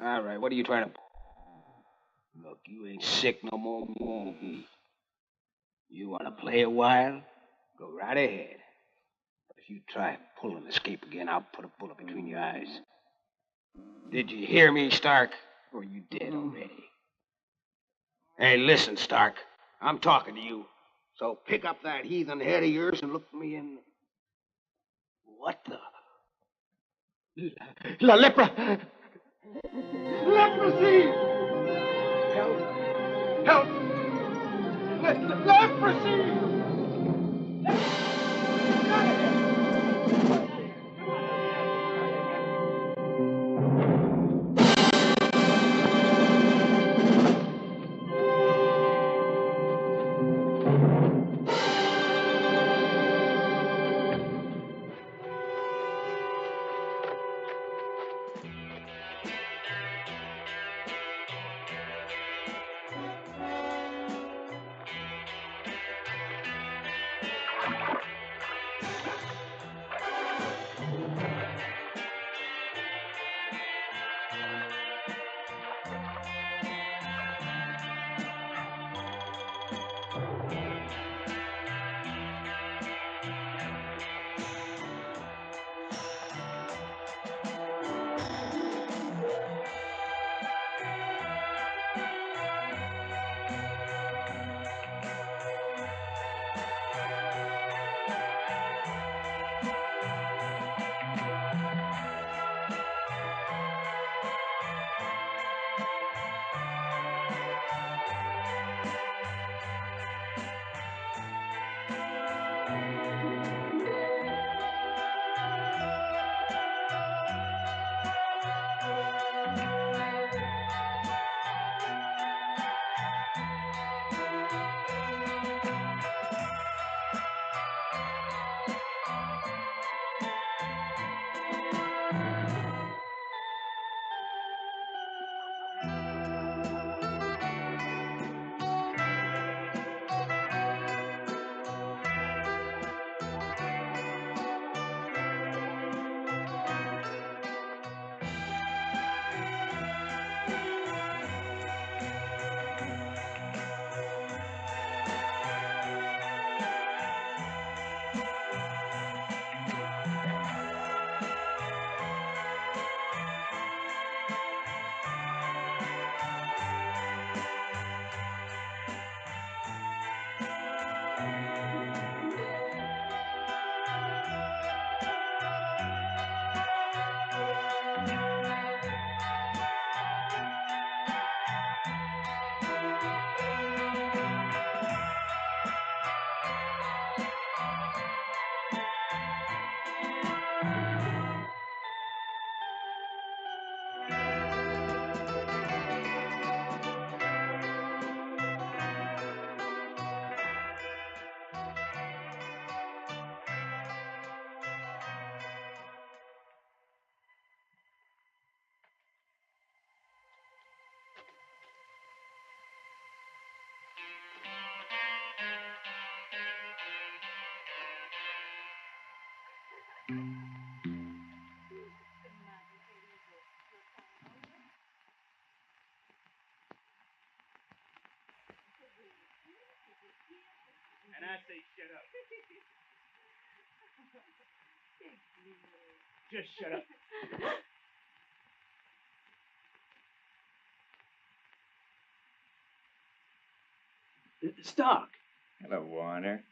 All right, what are you trying to... Look, you ain't sick no more than you want to be. You want to play a while? Go right ahead. But if you try and pull an escape again, I'll put a bullet between your eyes. Did you hear me, Stark? Or are you dead already? Hey, listen, Stark. I'm talking to you. So pick up that heathen head of yours and look me in... What the... La lepra! Leprosy! Help! Help! Leprosy! And I say shut up. Just shut up. Stark. Hello, Warner.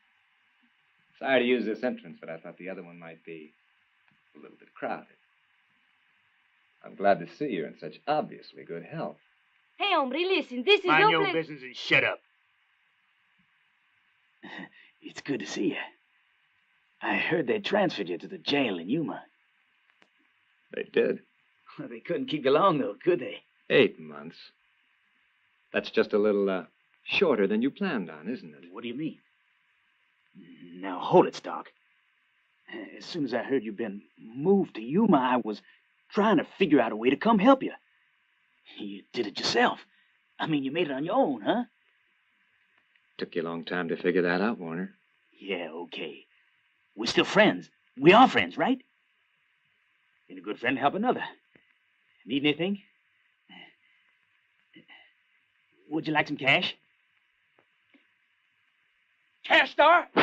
Sorry to use this entrance, but I thought the other one might be a little bit crowded. I'm glad to see you're in such obviously good health. Hey, hombre, listen, this is Mind no your place. business and shut up. It's good to see you. I heard they transferred you to the jail in Yuma. They did. Well, they couldn't keep you long, though, could they? 8 months. That's just a little Shorter than you planned on, isn't it? What do you mean? Now, hold it, Stark. As soon as I heard you'd been moved to Yuma, I was trying to figure out a way to come help you. You did it yourself. I mean, you made it on your own, huh? Took you a long time to figure that out, Warner. Yeah, okay. We're still friends. We are friends, right? Been a good friend to help another. Need anything? Would you like some cash? Cash Star? They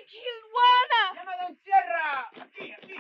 killed Juana! ¡Llama a Don Sierra! Aquí, aquí.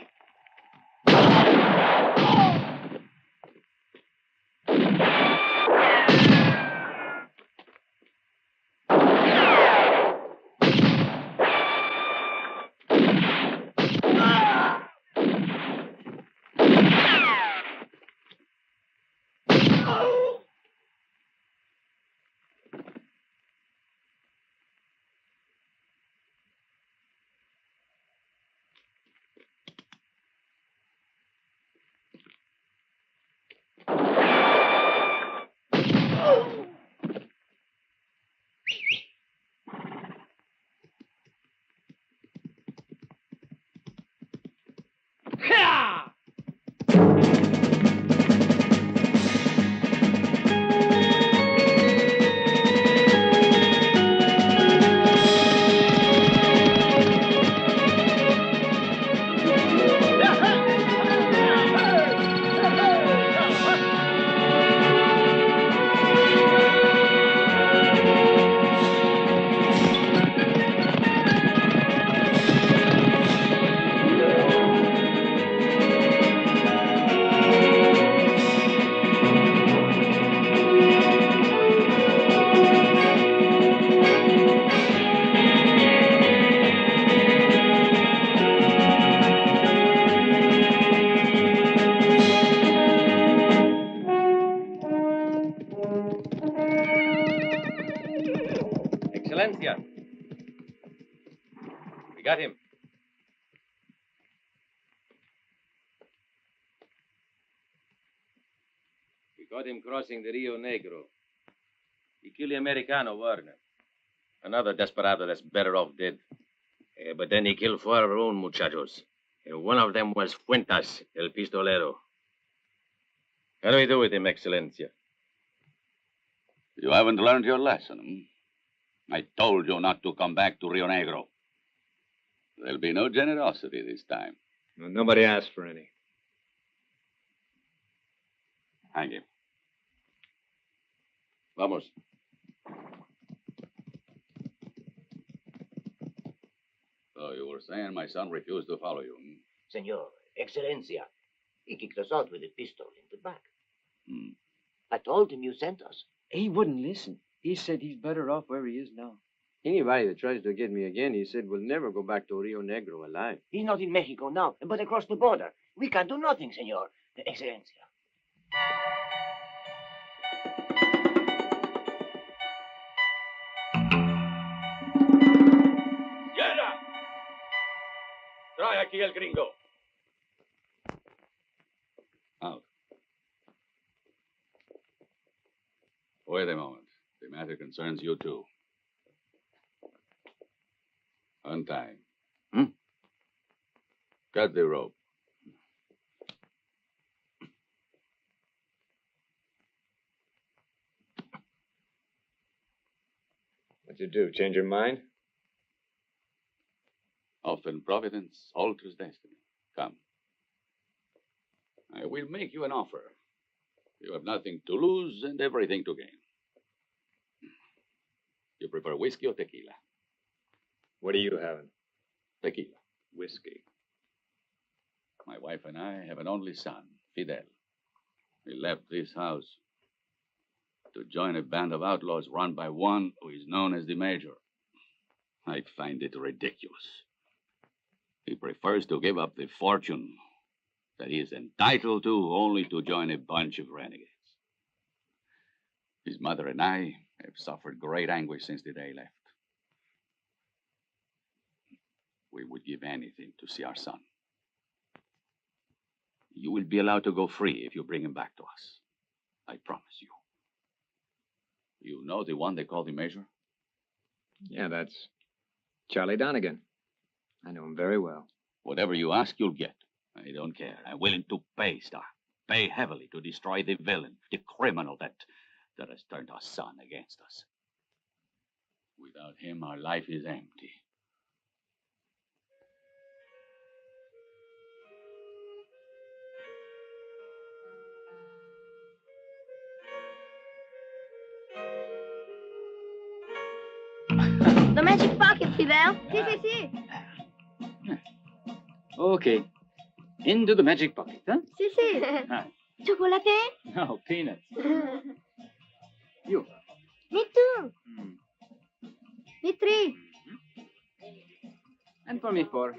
Excelencia. We got him. We caught him crossing the Rio Negro. He killed the Americano, Warner. Another desperado that's better off dead. But then he killed 4 of our own muchachos. And one of them was Fuentas, el pistolero. How do we do with him, Excelencia? You haven't learned your lesson. I told you not to come back to Rio Negro. There'll be no generosity this time. Well, nobody asked for any. Hang him. Vamos. So you were saying my son refused to follow you. Senor, Excelencia, he kicked us out with a pistol in the back. Hmm. I told him you sent us. He wouldn't listen. He said he's better off where he is now. Anybody that tries to get me again, he said, will never go back to Rio Negro alive. He's not in Mexico now, but across the border. We can do nothing, Senor. Excelencia. ¡Sierra! Trae aquí el gringo. Out. Wait a moment. The matter concerns you too. Untie him. Cut the rope. What'd you do? Change your mind? Often providence alters destiny. Come. I will make you an offer. You have nothing to lose and everything to gain. You prefer whiskey or tequila? What are you having? Tequila. Whiskey. My wife and I have an only son, Fidel. He left this house to join a band of outlaws run by one who is known as the Major. I find it ridiculous. He prefers to give up the fortune that he is entitled to only to join a bunch of renegades. His mother and I have suffered great anguish since the day he left. We would give anything to see our son. You will be allowed to go free if you bring him back to us. I promise you. You know the one they call the Major? Yeah, that's Charlie Donegan. I know him very well. Whatever you ask, you'll get. I don't care. I'm willing to pay, Star. Pay heavily to destroy the villain, the criminal that has turned our son against us. Without him, our life is empty. The magic pocket, Fidel. Sí, sí, sí. Okay. Into the magic pocket, huh? Sí, sí. Ah. ¿Chocolate? No, peanuts. You. Me too. Me 3. And for me 4.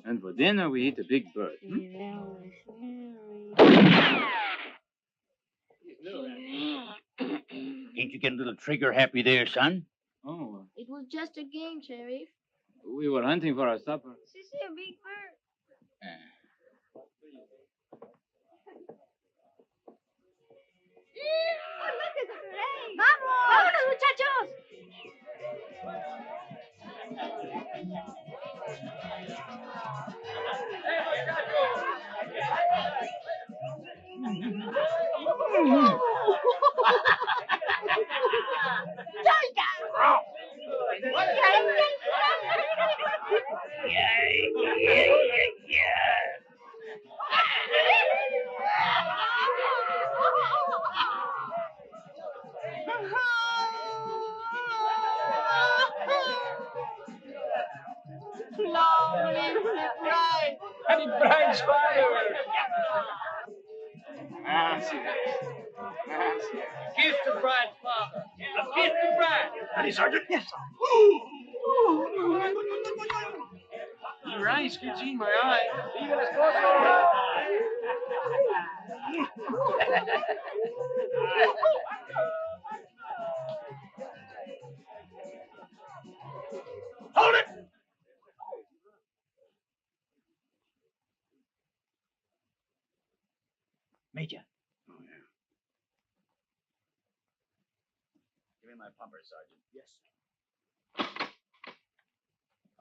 And for dinner, we eat a big bird. Ain't you getting a little trigger happy there, son? Oh, It was just a game, Sheriff. we were hunting for our supper. Sí, sí, a big bird. Oh, look, there's a parade. ¡Vamos! ¡Vámonos, muchachos! Happy bride's father. Kiss the bride's father. Kiss the bride. Ready, Sergeant? Yes, sir. Your eyes can see my eyes. Hold it! Major. Oh, yeah. Give me my pumper, Sergeant. Yes.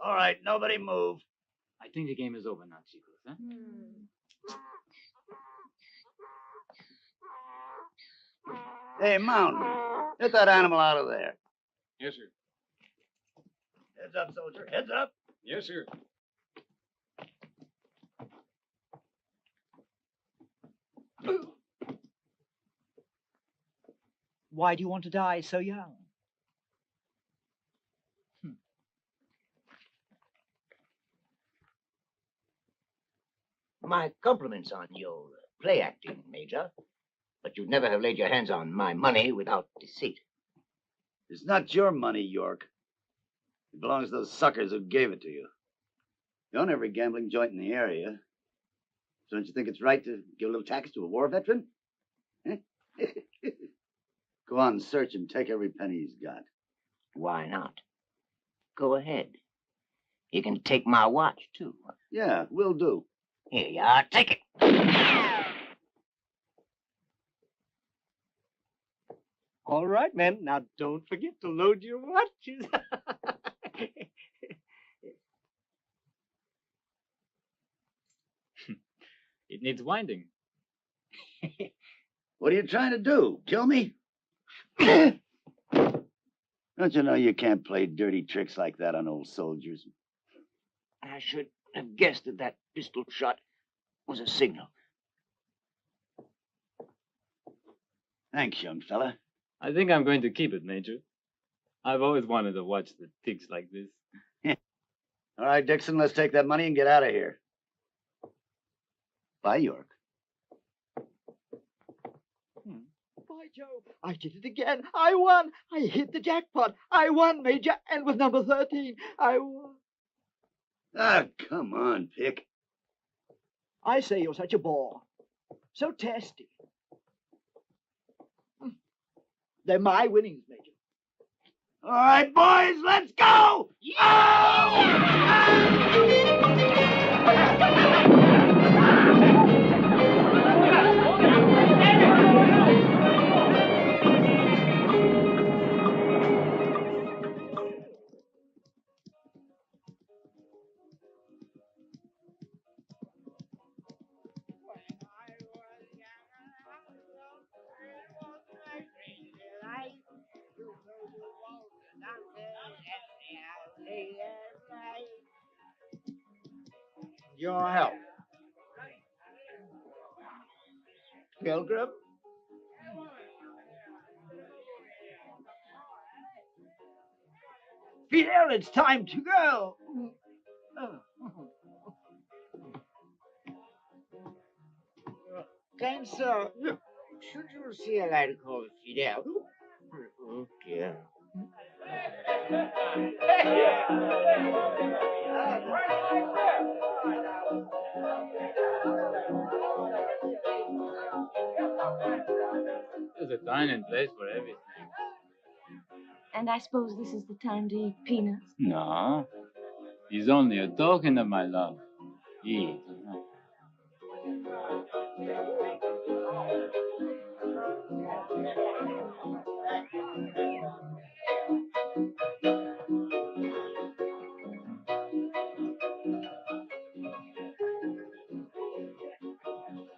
All right, nobody move. I think the game is over now, chicos, huh? Hey, Mountain, get that animal out of there. Yes, sir. Heads up, soldier. Heads up. Yes, sir. Why do you want to die so young? My compliments on your play acting, Major. But you'd never have laid your hands on my money without deceit. It's not your money, York. It belongs to those suckers who gave it to you. You own every gambling joint in the area. So don't you think it's right to give a little tax to a war veteran? Go on, search him. Take every penny he's got. Why not? Go ahead. You can take my watch, too. Yeah, will do. Here you are. Take it. All right, men. Now don't forget to load your watches. It needs winding. What are you trying to do? Kill me? Don't you know you can't play dirty tricks like that on old soldiers? I should have guessed that that pistol shot was a signal. Thanks, young fella. I think I'm going to keep it, Major. I've always wanted to watch the ticks like this. All right, Dixon, let's take that money and get out of here. Bye, York. By Joe. I did it again. I won. I hit the jackpot. I won, Major. And with number 13, I won. Ah, come on, Pick. I say you're such a bore. So testy. They're my winnings, Major. All right, boys, let's go! Your help. Pilgrim? Fidel, it's time to go. Kind sir, should you see a lad called Fidel? Oh, dear. There's a time and place for everything. And I suppose this is the time to eat peanuts. No. He's only a token of my love. Eat.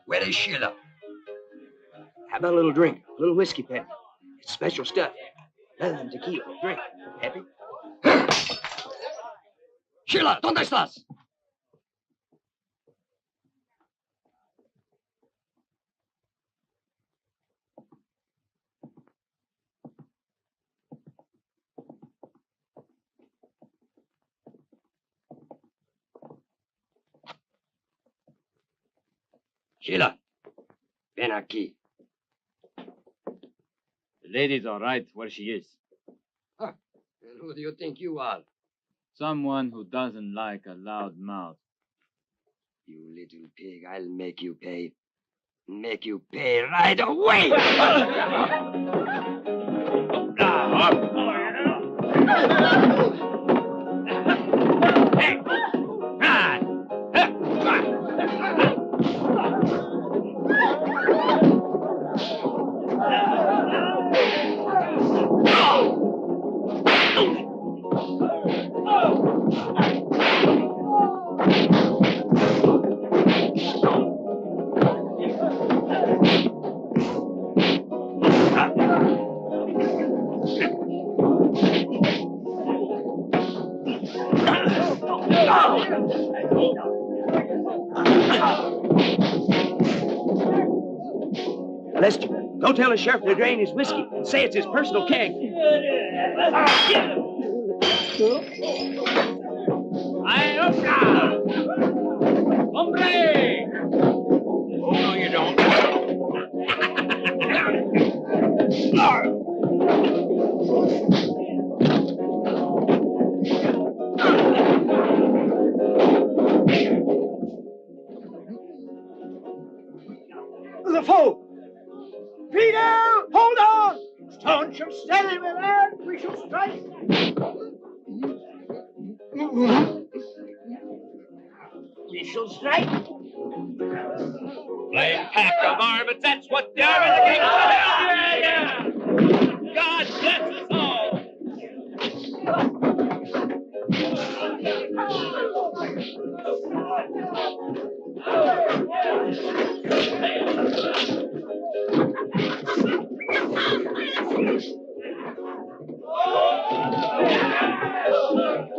Where is Sheila? How about a little drink? A little whiskey, Pep. It's special stuff. Better than tequila. Drink. Happy? Sheila, ¿dónde estás? Sheila, ven aquí. The lady's all right where she is. Huh. And who do you think you are? Someone who doesn't like a loud mouth. You little pig, I'll make you pay. Make you pay right away! Lester, go tell the sheriff to drain his whiskey and say it's his personal keg. Hombre! Oh, no, you don't. The foe! Peter, hold on! Staunch and steady, my lad. We shall strike. We shall strike. Plain pack of varmints, that's what they are in the king of hell! Yeah! God bless us all!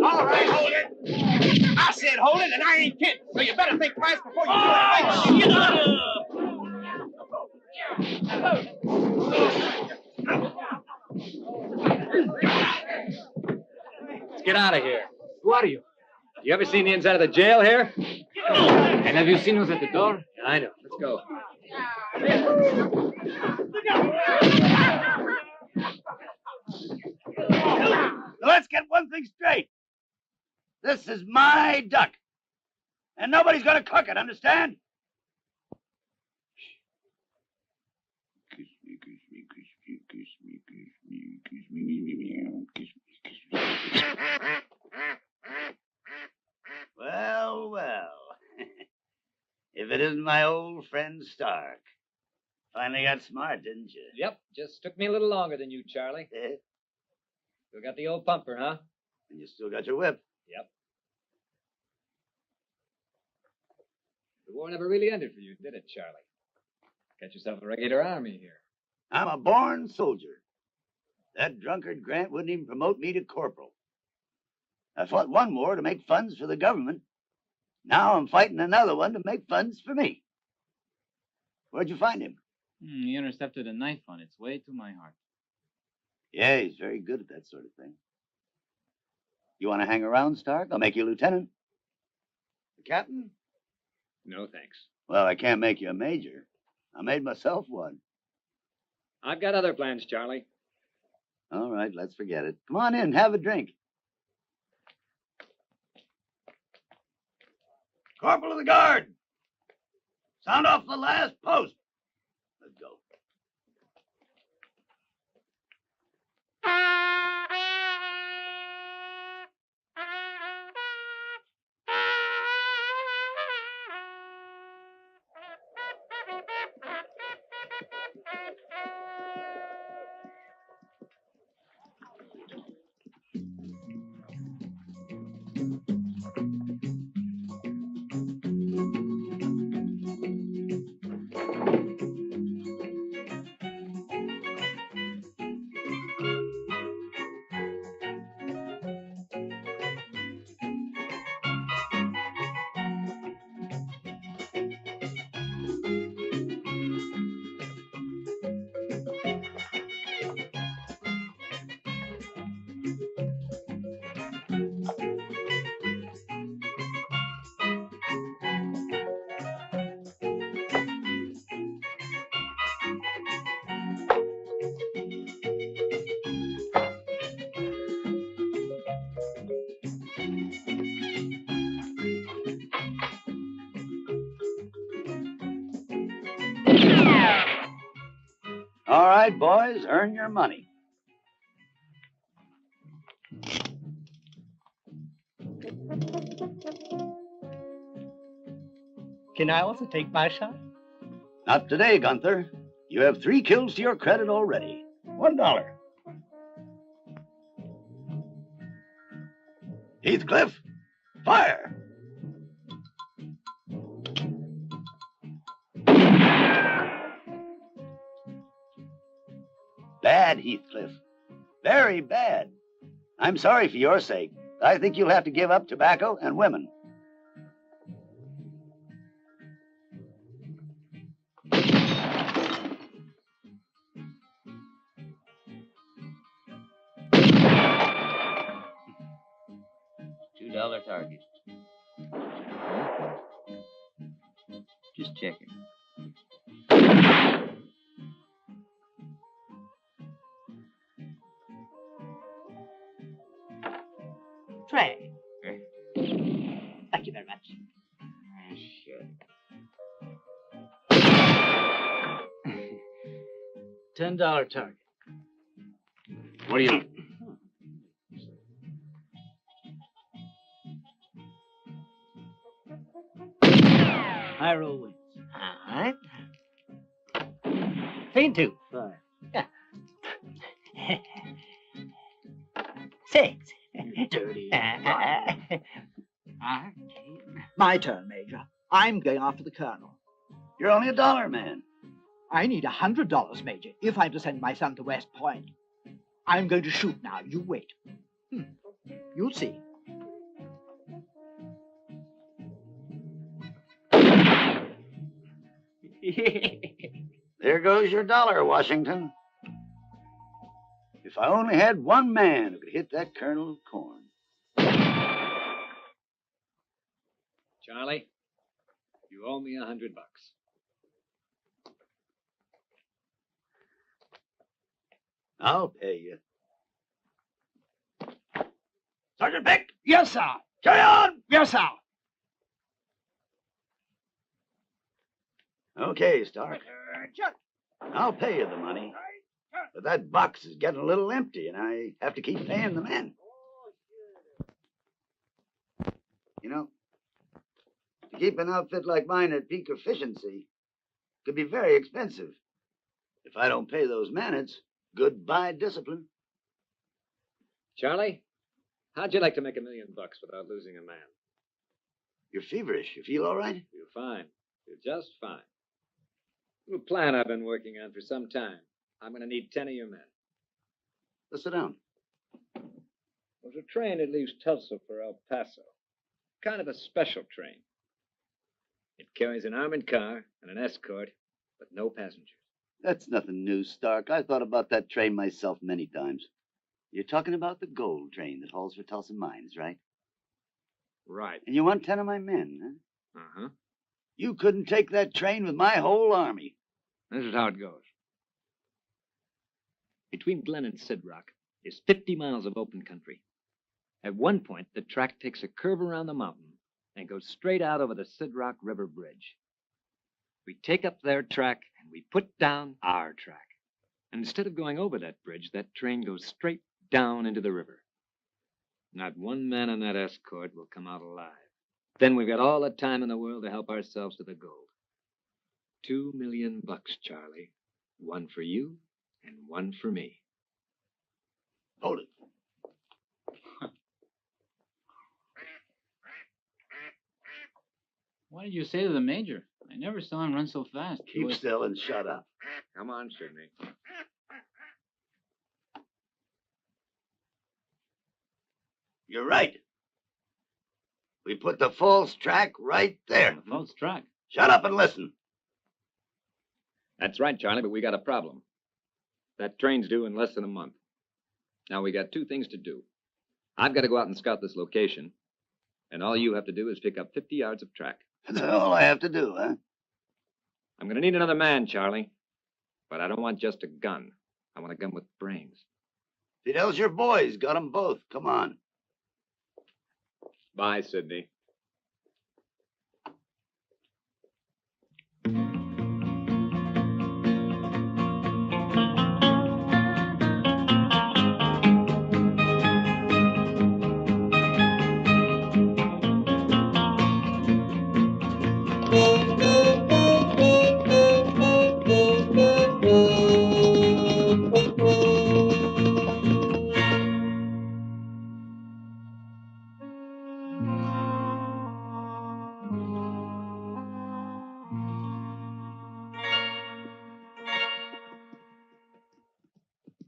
All right, hold it. I said hold it, and I ain't kidding. So you better think twice before you do anything. Shut up! Let's get out of here. Who are you? You ever seen the inside of the jail here? And have you seen who's at the door? I know. Let's go. Let's get one thing straight. This is my duck. And nobody's gonna cook it, understand? Kiss me, kiss me, kiss me, kiss me, kiss me, kiss me, kiss me, kiss me. Well, well. If it isn't my old friend Stark. Finally got smart, didn't you? Yep, just took me a little longer than you, Charlie. Still got the old pumper, huh? And you still got your whip. Yep. The war never really ended for you, did it, Charlie? Got yourself a regular army here. I'm a born soldier. That drunkard Grant wouldn't even promote me to corporal. I fought one war to make funds for the government. Now I'm fighting another one to make funds for me. Where'd you find him? He intercepted a knife on its way to my heart. Yeah, he's very good at that sort of thing. You want to hang around, Stark? I'll make you lieutenant. The captain? No, thanks. Well, I can't make you a major. I made myself one. I've got other plans, Charlie. All right, let's forget it. Come on in, have a drink. Corporal of the Guard! Sound off the last post. Let's go. All right, boys, earn your money. Can I also take my shot? Not today, Gunther. You have 3 kills to your credit already. $1. Heathcliff, fire! Bad, Heathcliff. Very bad. I'm sorry for your sake. I think you'll have to give up tobacco and women. $2 target. Just checking. Trey. Thank you very much. Sure. $10 target. What do you... High roll wins. All right. 3 and 2. 5. Yeah. 6. Dirty. My turn, Major. I'm going after the Colonel. You're only $1 man. I need $100, Major, if I'm to send my son to West Point. I'm going to shoot now. You wait. You'll see. There goes your $1, Washington. If I only had one man who could hit that kernel of corn. Charlie, you owe me $100. I'll pay you. Sergeant Pick! Yes, sir. Carry on! Yes, sir. Okay, Stark. I'll pay you the money. But that box is getting a little empty, and I have to keep paying the men. You know, to keep an outfit like mine at peak efficiency could be very expensive. If I don't pay those men, it's goodbye discipline. Charlie, how'd you like to make $1 million without losing a man? You're feverish. You feel all right? Feel fine. Feel just fine. Little plan I've been working on for some time. I'm going to need 10 of your men. Let's sit down. There's a train that leaves Tulsa for El Paso. Kind of a special train. It carries an armored car and an escort, but no passengers. That's nothing new, Stark. I thought about that train myself many times. You're talking about the gold train that hauls for Tulsa mines, right? Right. And you want 10 of my men, huh? Uh-huh. You couldn't take that train with my whole army. This is how it goes. Between Glen and Sid Rock is 50 miles of open country. At one point, the track takes a curve around the mountain and goes straight out over the Sid Rock River Bridge. We take up their track and we put down our track. And instead of going over that bridge, that train goes straight down into the river. Not one man on that escort will come out alive. Then we've got all the time in the world to help ourselves to the gold. $2 million, Charlie. One for you and one for me. Hold it. What did you say to the Major? I never saw him run so fast. Keep still and shut up. Come on, Sidney. You're right. We put the false track right there. The false track? Shut up and listen. That's right, Charlie, but we got a problem. That train's due in less than a month. Now, we got two things to do. I've got to go out and scout this location, and all you have to do is pick up 50 yards of track. That's all I have to do, huh? I'm going to need another man, Charlie, but I don't want just a gun. I want a gun with brains. Fidel's your boys. Got 'em both. Come on. Bye, Sidney.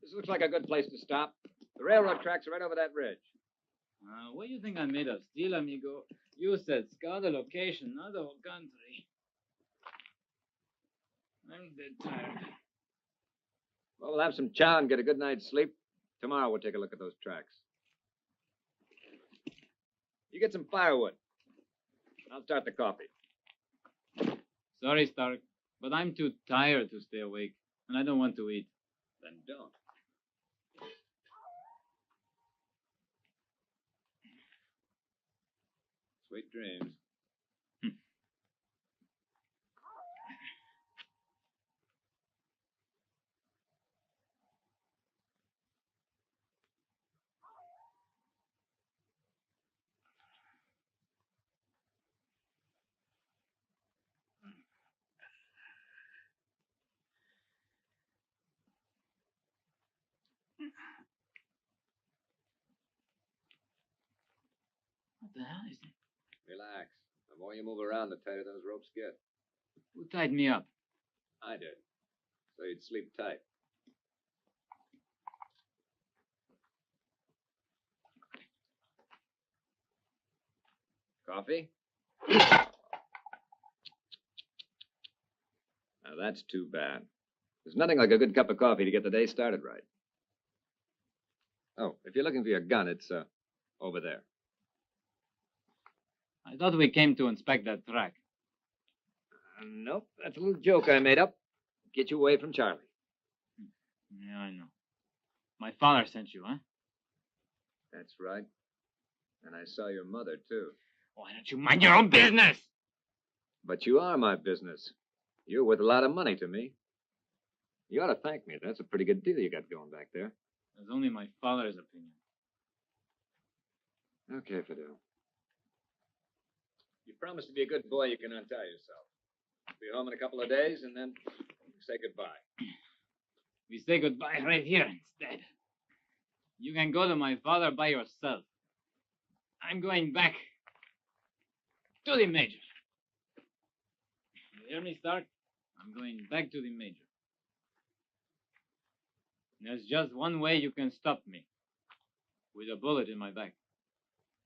This looks like a good place to stop. The railroad tracks are right over that ridge. What do you think I'm made of? Steel, amigo? You said scout the location, not the whole country. I'm dead tired. Well, we'll have some chow and get a good night's sleep. Tomorrow we'll take a look at those tracks. You get some firewood. I'll start the coffee. Sorry, Stark, but I'm too tired to stay awake, and I don't want to eat. Then don't. Sweet dreams. What the hell is it? Relax. The more you move around, the tighter those ropes get. Who tied me up? I did. So you'd sleep tight. Coffee? Now that's too bad. There's nothing like a good cup of coffee to get the day started right. Oh, if you're looking for your gun, it's over there. I thought we came to inspect that track. Nope, that's a little joke I made up. Get you away from Charlie. Yeah, I know. My father sent you, huh? That's right. And I saw your mother, too. Why don't you mind your own business? But you are my business. You're worth a lot of money to me. You ought to thank me. That's a pretty good deal you got going back there. That's only my father's opinion. Okay, Fidel. You promise to be a good boy, you can untie yourself. Be home in a couple of days, and then say goodbye. We say goodbye right here instead. You can go to my father by yourself. I'm going back to the Major. You hear me, Stark? I'm going back to the Major. There's just one way you can stop me. With a bullet in my back.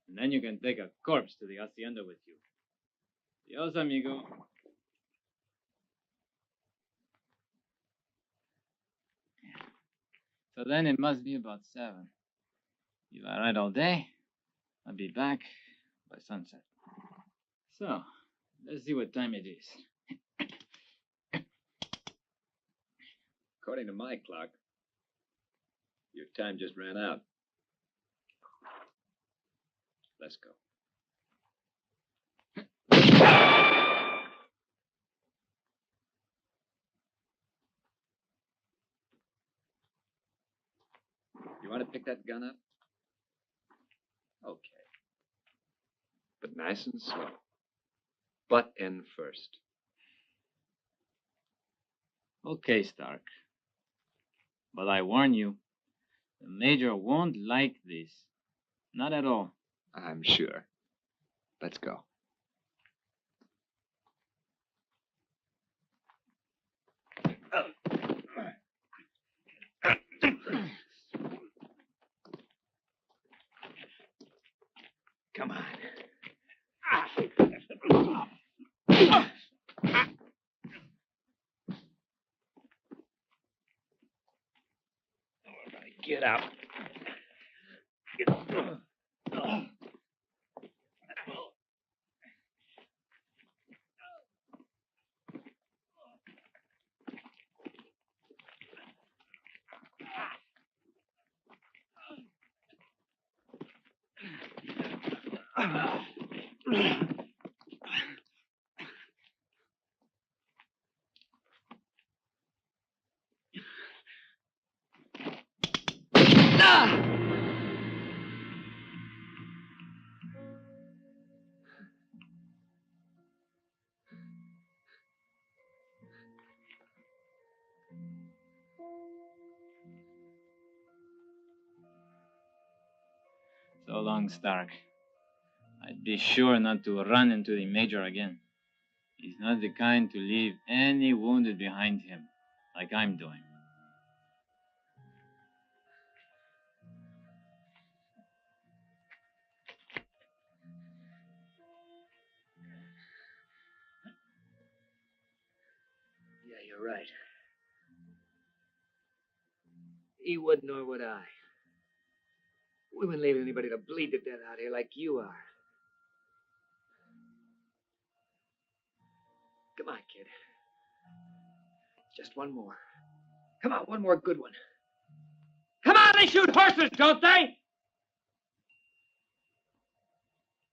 And then you can take a corpse to the hacienda with you. Dios, amigo. So then it must be about 7. If I ride all day, I'll be back by sunset. So, let's see what time it is. According to my clock, your time just ran out. Let's go. You want to pick that gun up? Okay. But nice and slow. Butt end first. Okay, Stark. But I warn you, the Major won't like this. Not at all. I'm sure. Let's go. Come on. Get up. So long, Stark. I'd be sure not to run into the Major again. He's not the kind to leave any wounded behind him, like I'm doing. Yeah, you're right. He would, nor would I. We wouldn't leave anybody to bleed to death out here like you are. Come on, kid. Just one more. Come on, one more good one. Come on, they shoot horses, don't they?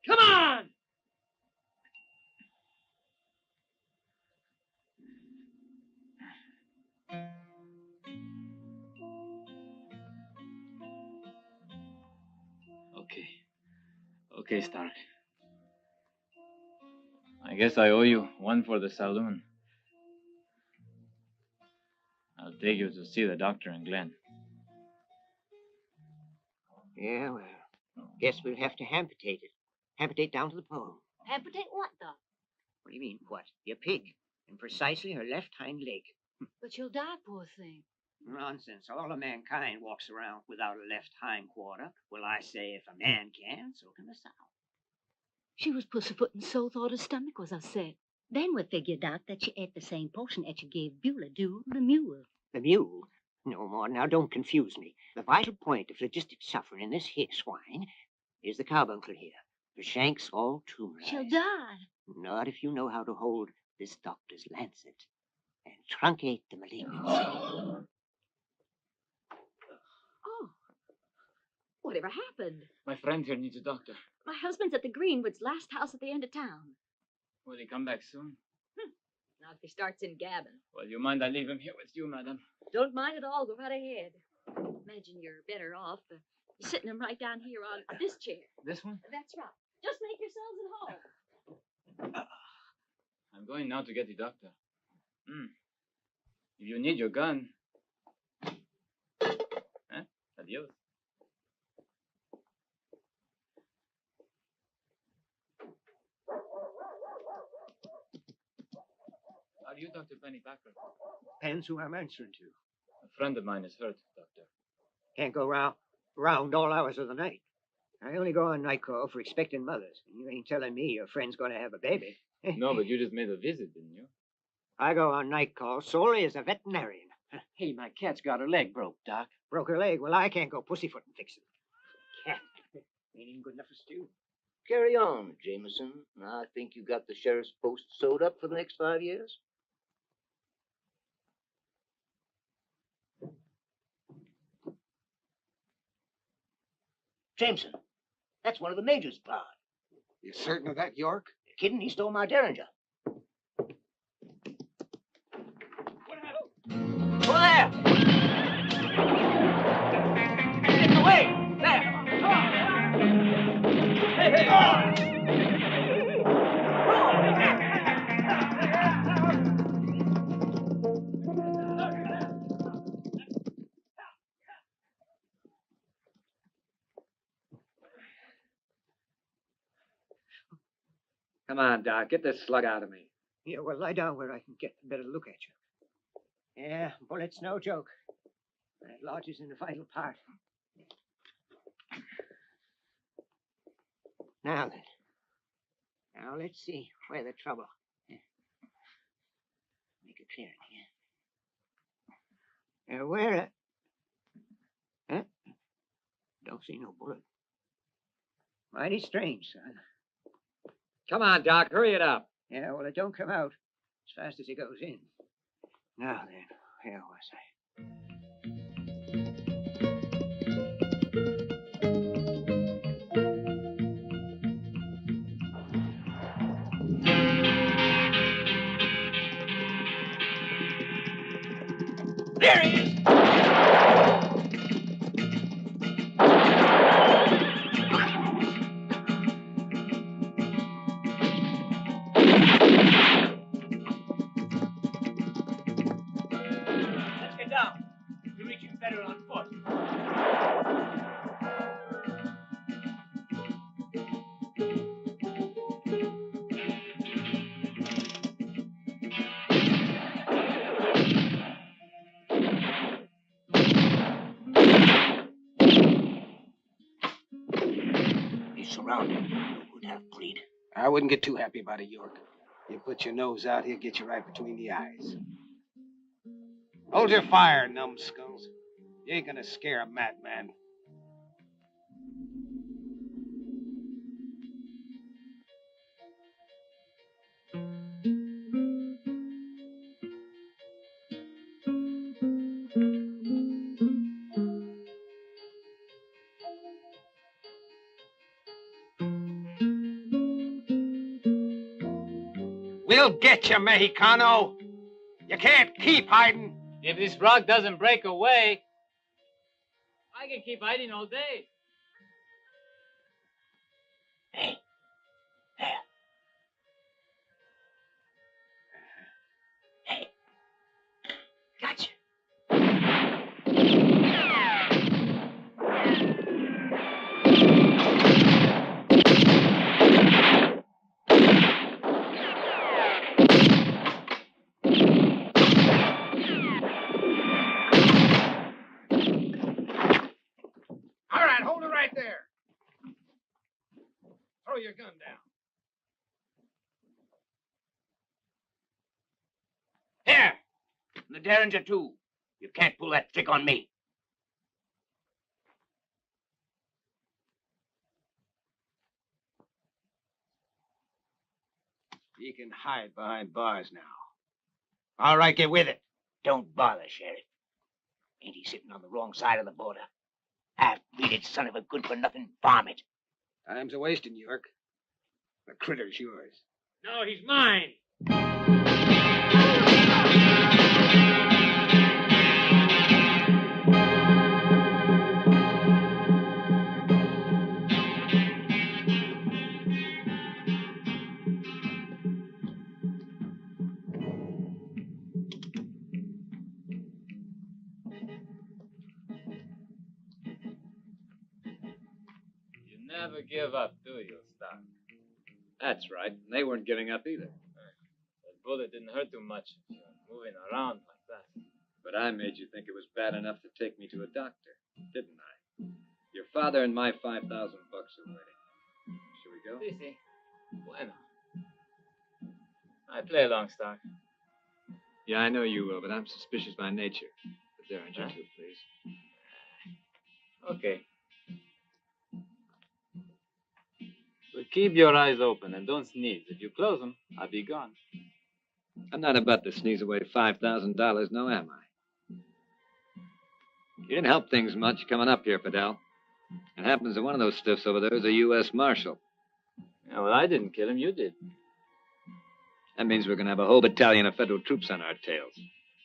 Come on! Okay. Okay, Stark. I guess I owe you one for the saloon. I'll take you to see the doctor in Glen. Yeah, well, guess we'll have to amputate it. Amputate down to the pole. Amputate what, Doc? What do you mean, what? Your pig. And precisely her left hind leg. But she'll die, poor thing. Nonsense. All of mankind walks around without a left hind quarter. Well, I say if a man can, so can the sow. She was pussyfooting so thought her stomach was upset. Then we figured, Doc, that she ate the same portion that you gave Beulah, the mule. The mule? No more. Now, don't confuse me. The vital point of logistic suffering in this here swine is the carbuncle here. The shank's all tumorized. She'll die. Not if you know how to hold this doctor's lancet and truncate the malignancy. Oh, Whatever happened? My friend here needs a doctor. My husband's at the Greenwoods, last house at the end of town. Will he come back soon? Not if he starts in gabbing. Well, you mind I leave him here with you, madam? Don't mind at all. Go right ahead. Imagine you're better off sitting him right down here on this chair. This one? That's right. Just make yourselves at home. I'm going now to get the doctor. If you need your gun. Adios. Are you Dr. Pennypacker? Depends who I'm answering to. A friend of mine is hurt, Doctor. Can't go round all hours of the night. I only go on night call for expecting mothers. You ain't telling me your friend's going to have a baby. No, but you just made a visit, didn't you? I go on night call solely as a veterinarian. Hey, my cat's got her leg broke, Doc. Broke her leg? Well, I can't go pussyfooting fixing. Cat. Ain't even good enough for stew. Carry on, Jameson. I think you got the sheriff's post sewed up for the next 5 years. Jameson, that's one of the major's plows. You certain of that, York? You kidding? He stole my Derringer. Who there? Get away! There! Hey, Come on, Doc. Get this slug out of me. Yeah, well, lie down where I can get a better look at you. Yeah, bullet's no joke. That lodges in the vital part. Now then. Now let's see where the trouble. Make it clear here. Where? Huh? Don't see no bullet. Mighty strange, son. Come on, Doc. Hurry it up. Yeah, well, it don't come out as fast as it goes in. Now then, where was I? There he is! Let's get down. You're reaching better on foot. He's surrounded. No good half-breed. I wouldn't get too happy about it, York. You put your nose out, he'll get you right between the eyes. Hold your fire, numbskulls. You ain't gonna scare a madman. We'll get you, Mexicano. You can't keep hiding. If this rock doesn't break away, I can keep hiding all day. Hey, there. Hey, gotcha. All right, hold it right there. Throw your gun down. Here, and the Derringer too. You can't pull that trick on me. You can hide behind bars now. All right, get with it. Don't bother, Sheriff. Ain't he sitting on the wrong side of the border? Half Beat it, son of a good-for-nothing varmint. Time's a wasting, York. The critter's yours. No, he's mine. You never give up, do you, Stark? That's right. They weren't giving up either. That bullet didn't hurt too much. Moving around like that. But I made you think it was bad enough to take me to a doctor, didn't I? Your father and my $5,000 are waiting. Shall we go? Sí, sí. Bueno. I play along, Stark. Yeah, I know you will, but I'm suspicious by nature. But there, aren't you too, please? Okay. But keep your eyes open and don't sneeze. If you close them, I'll be gone. I'm not about to sneeze away $5,000, no, am I? You didn't help things much coming up here, Fidel. It happens that one of those stiffs over there is a U.S. Marshal. Yeah, well, I didn't kill him. You did. That means we're going to have a whole battalion of federal troops on our tails.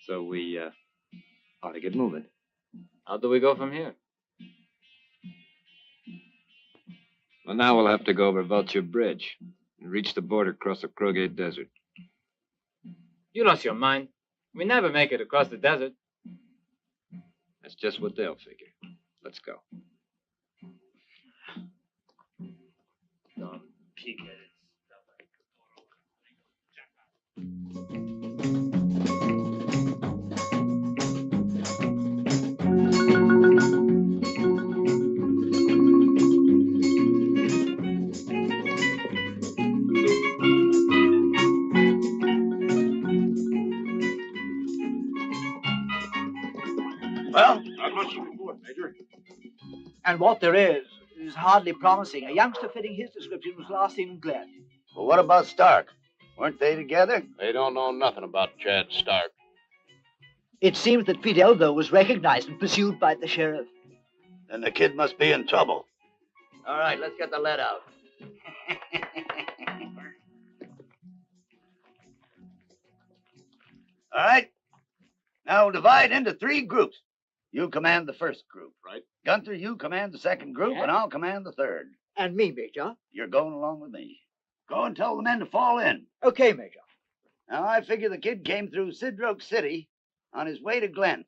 So we ought to get moving. How do we go from here? Well, now we'll have to go over Vulture Bridge and reach the border across the Krogate Desert. You lost your mind. We never make it across the desert. That's just what they'll figure. Let's go. Don't peek at it. Well, Not much to report, Major. and what there is hardly promising. A youngster fitting his description was last seen in Glen. Well, what about Stark? Weren't they together? They don't know nothing about Chad Stark. It seems that Fidel, though, was recognized and pursued by the sheriff. Then the kid must be in trouble. All right, let's get the lead out. All right. Now we'll divide into 3 groups. You command the first group. Right. Gunther, you command the second group, and I'll command the third. And me, Major. You're going along with me. Go and tell the men to fall in. Okay, Major. Now, I figure the kid came through Sidroke City on his way to Glen.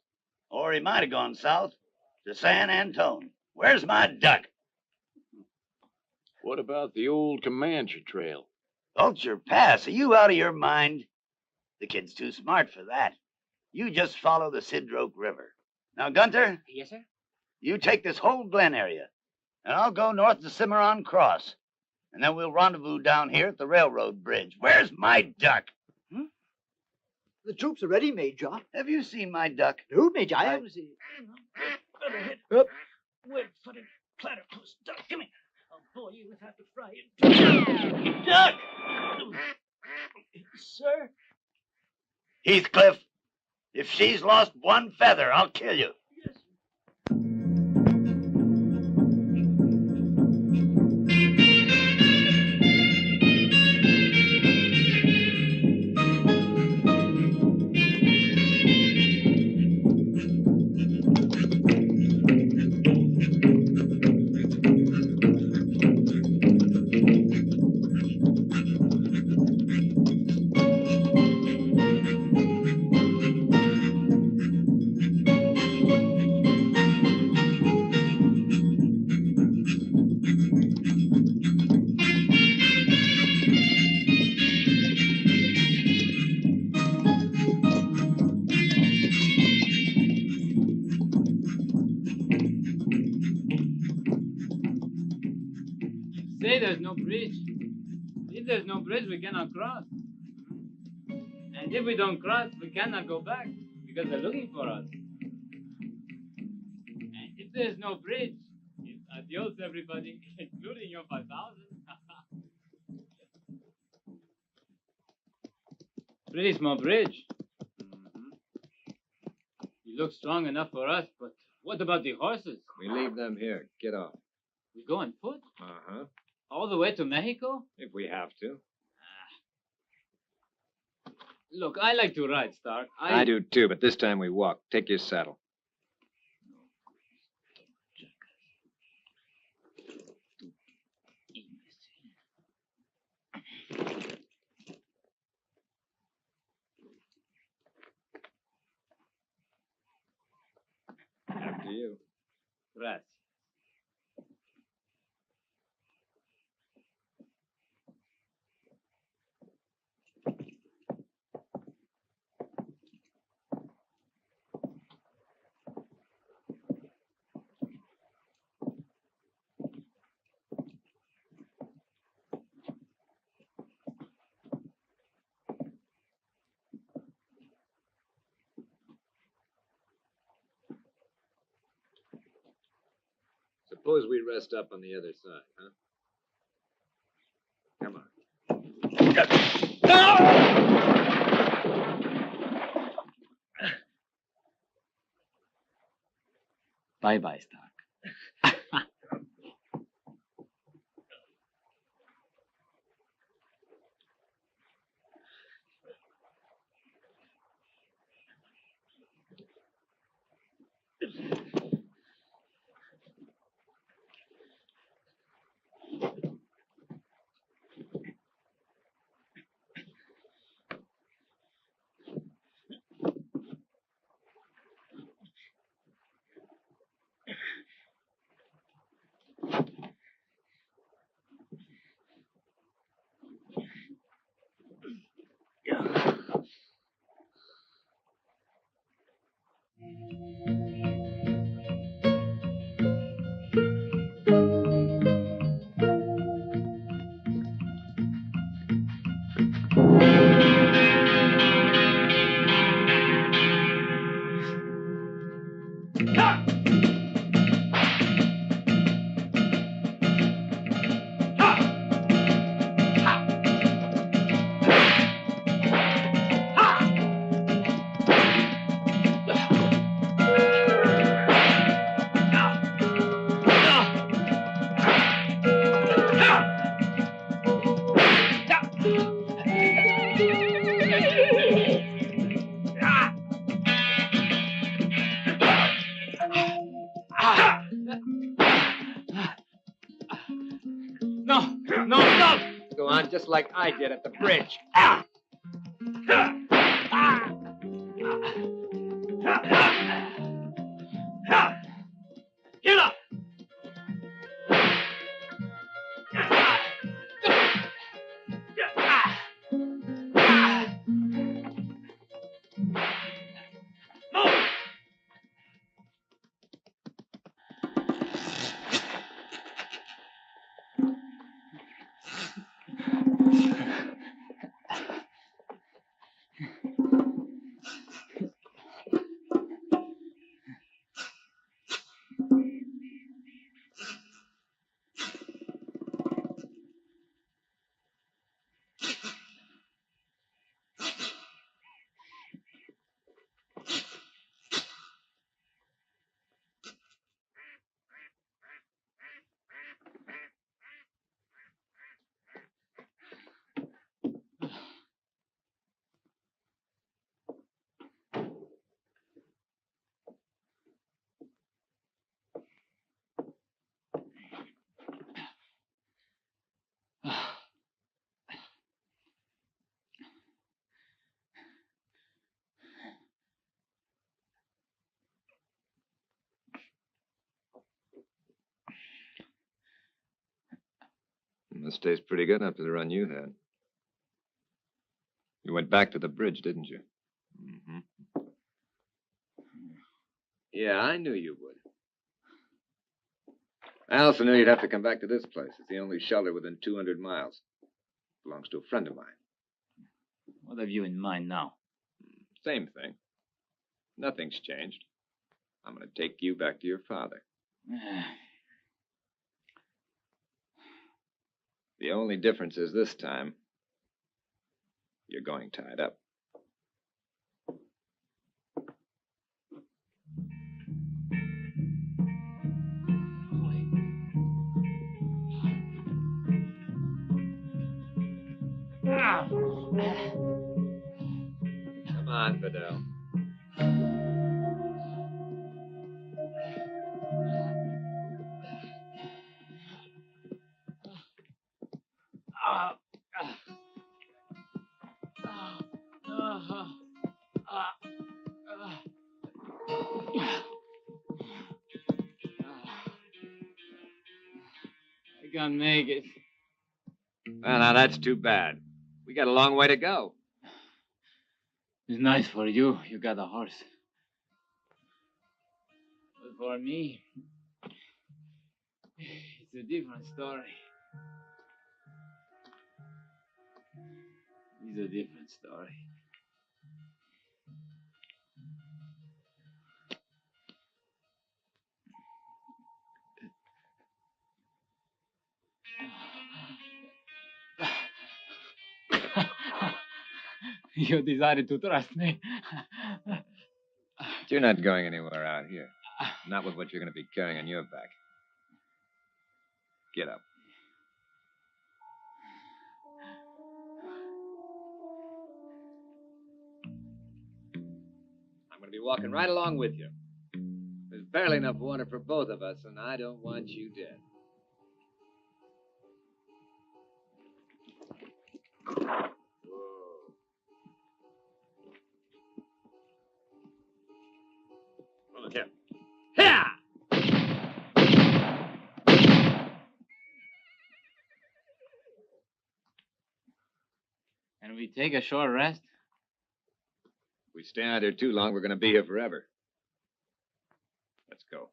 Or he might have gone south to San Antone. Where's my duck? What about the old Comanche Trail? Vulture Pass, are you out of your mind? The kid's too smart for that. You just follow the Sidroke River. Now, Gunter, Yes, sir? you take this whole Glen area, and I'll go north to Cimarron Cross. And then we'll rendezvous down here at the railroad bridge. Where's my duck? The troops are ready, Major. Have you seen my duck? No, Major, I haven't seen it. Up. Wet-footed platypus duck. Come here. I'll boil you with half the fry it. Duck! Sir? Heathcliff, if she's lost one feather, I'll kill you. Say there's no bridge. If there's no bridge, we cannot cross. And if we don't cross, we cannot go back because they're looking for us. And if there's no bridge, it's adios, everybody, including your 5,000. Pretty small bridge. You look strong enough for us, but What about the horses? We leave them here. Get off. We go on foot? Uh-huh. All the way to Mexico? If we have to. Look, I like to ride, Stark. I do too, but this time we walk. Take your saddle. After you. Gracias. Suppose we rest up on the other side, huh? Come on. Bye-bye, Stark. No, stop! Go on just like I did at the bridge. Get up! This tastes pretty good after the run you had. You went back to the bridge, didn't you? Mm-hmm. Yeah, I knew you would. I also knew you'd have to come back to this place. It's the only shelter within 200 miles. Belongs to a friend of mine. What have you in mind now? Same thing. Nothing's changed. I'm going to take you back to your father. The only difference is this time, you're going tied up. Come on, Fidel. I can't make it. Well, now that's too bad. We got a long way to go. It's nice for you. You got a horse. But for me, it's a different story. It's a different story. You decided to trust me. You're not going anywhere out here. Not with what you're going to be carrying on your back. Get up. I'm going to be walking right along with you. There's barely enough water for both of us, and I don't want you dead. Look here. Here! And we take a short rest? If we stay out here too long, we're going to be here forever. Let's go.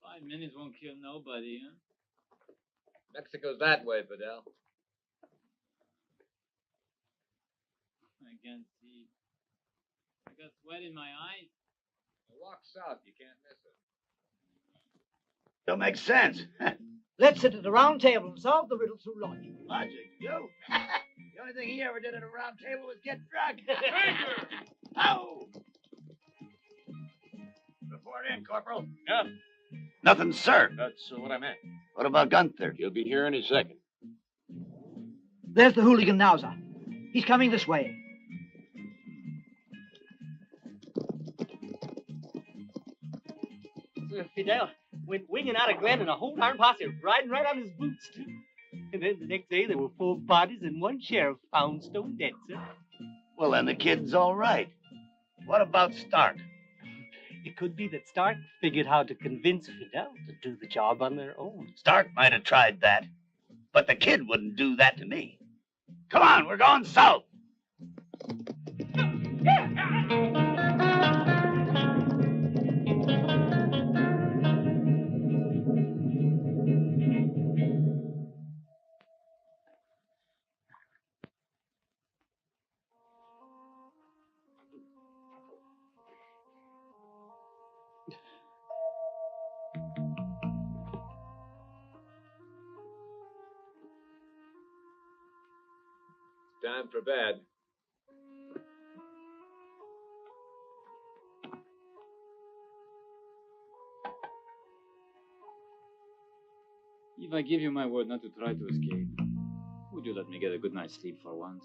Five minutes won't kill nobody, huh? Mexico's that way, Fidel. I can't see. I got sweat in my eyes. Walk south, you can't miss it. Don't make sense. Let's sit at the round table and solve the riddle through logic. Logic, you? The only thing he ever did at a round table was get drunk. Oh! Report in, Corporal. Yeah. Nothing, sir. That's what I meant. What about Gunther? He'll be here any second. There's the hooligan now, sir. He's coming this way. Fidel went winging out of Glen and a whole darn posse riding right on his boots, too. And then the next day there were 4 bodies and 1 sheriff found stone dead, sir. Well, then the kid's all right. What about Stark? It could be that Stark figured how to convince Fidel to do the job on their own. Stark might have tried that, but the kid wouldn't do that to me. Come on, we're going south. Time for bed. If I give you my word not to try to escape, would you let me get a good night's sleep for once?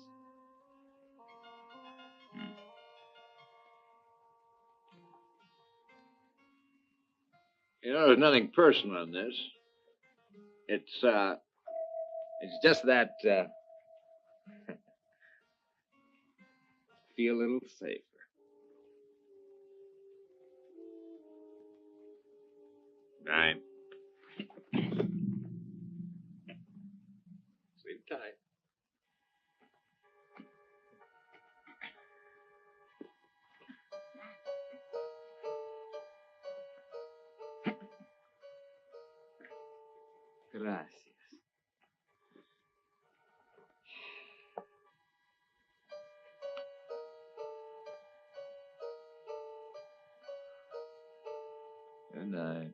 You know, there's nothing personal in this. It's just that, feel a little safer. Night. Sleep tight. Gracias. Good night.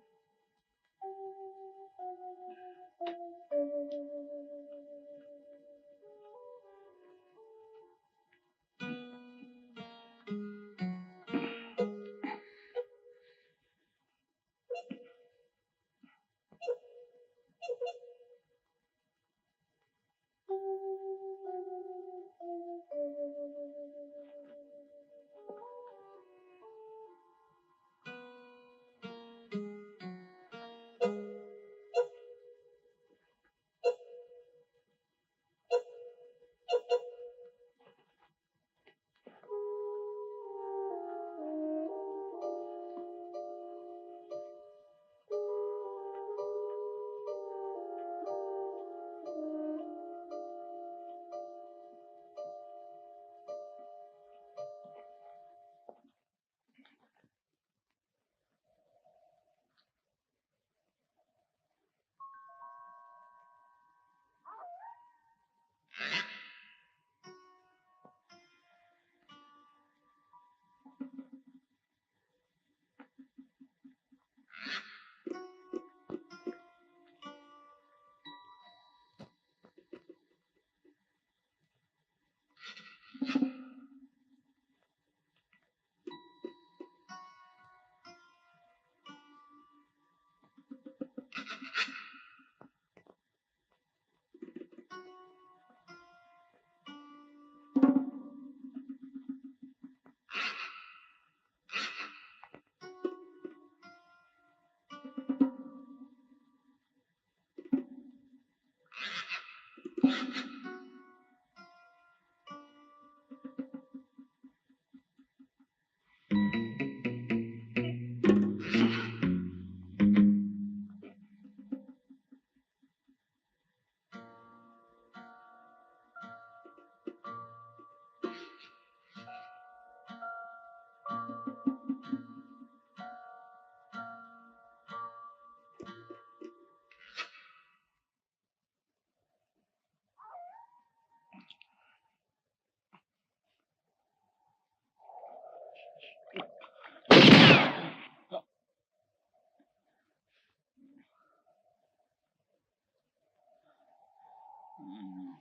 No.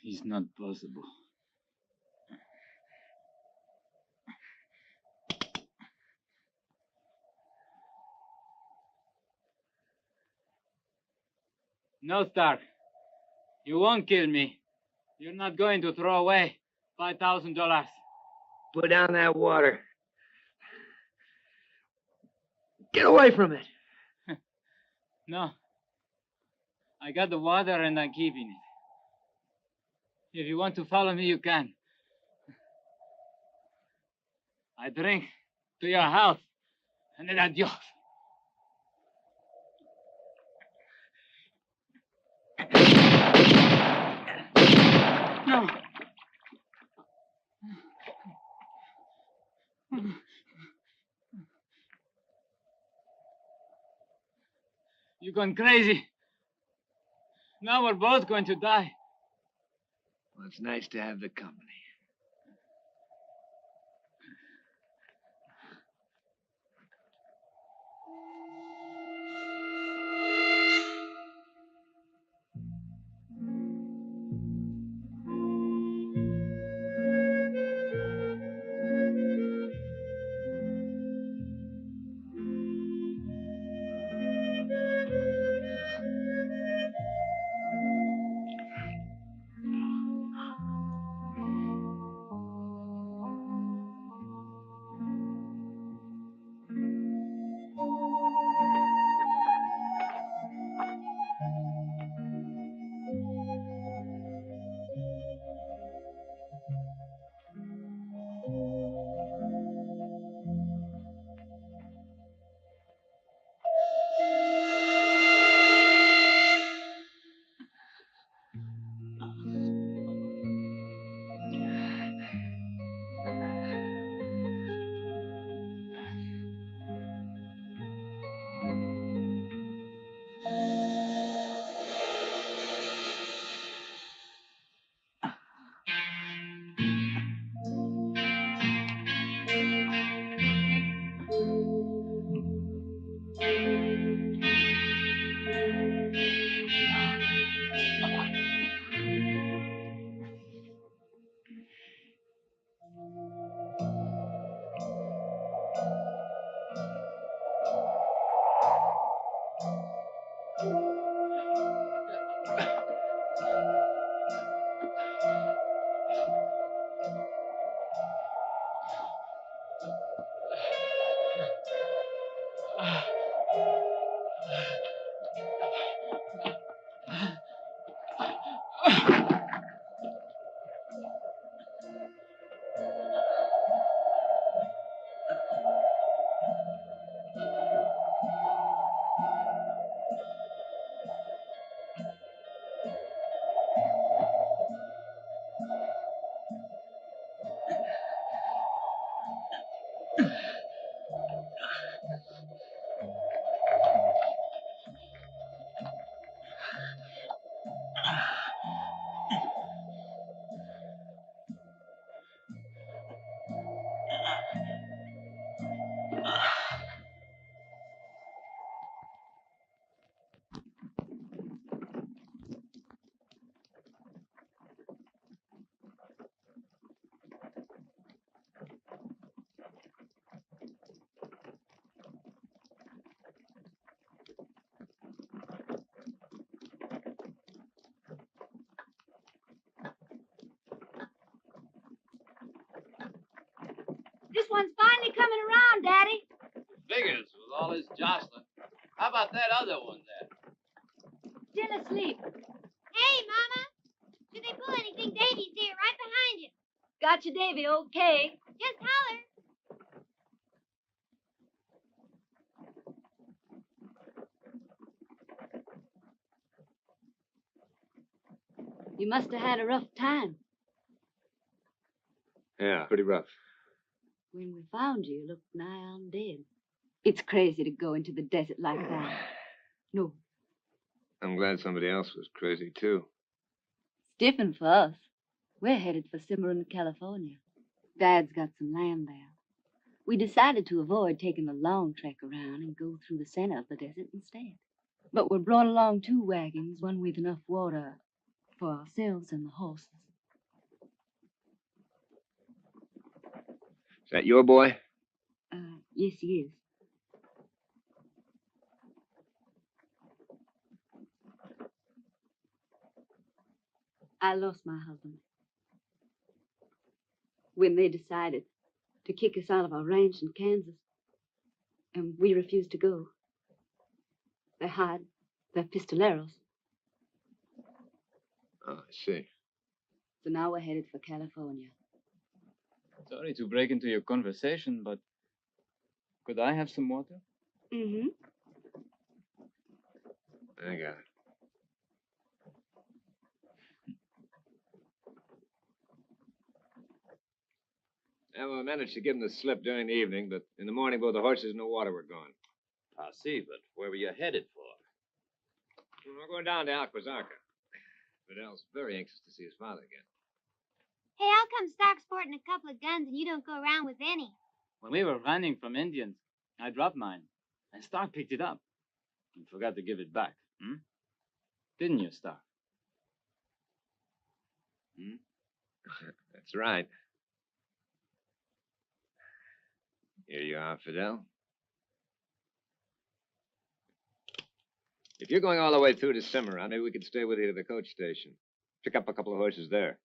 It's not possible. No, Stark. You won't kill me. You're not going to throw away $5,000. Put down that water. Get away from it. No. I got the water and I'm keeping it. If you want to follow me, you can. I drink to your health and then adios. No. You're going crazy. Now we're both going to die. Well, it's nice to have the company. This one's finally coming around, Daddy. Figures with all this jostling. How about that other one there? Still asleep. Hey, Mama. Should they pull anything, Davy's here, right behind you. Got you, Davy, okay. Just holler. You must have had a rough time. Yeah, pretty rough. When we found you, you looked nigh on dead. It's crazy to go into the desert like that. No, I'm glad somebody else was crazy, too. it's different for us. We're headed for Cimarron, California. Dad's got some land there. We decided to avoid taking the long trek around and go through the center of the desert instead. But we're brought along 2 wagons, one with enough water For ourselves and the horses. Is that your boy? Yes, he is. I lost my husband when they decided to kick us out of our ranch in Kansas, and we refused to go. They hired their pistoleros. Oh, I see. So now we're headed for California. Sorry to break into your conversation, but could I have some water? Mm-hmm. I got it. Yeah, well, I managed to give them the slip during the evening, but in the morning both the horses and the water were gone. I see, but where were you headed for? We're going down to Alquazarca. Fidel's very anxious to see his father again. Hey, how come Stark's sporting a couple of guns and you don't go around with any? When we were running from Indians, I dropped mine, and Stark picked it up and forgot to give it back. Didn't you, Stark? That's right. Here you are, Fidel. If you're going all the way through to Cimarron, maybe we could stay with you to the coach station. Pick up a couple of horses there.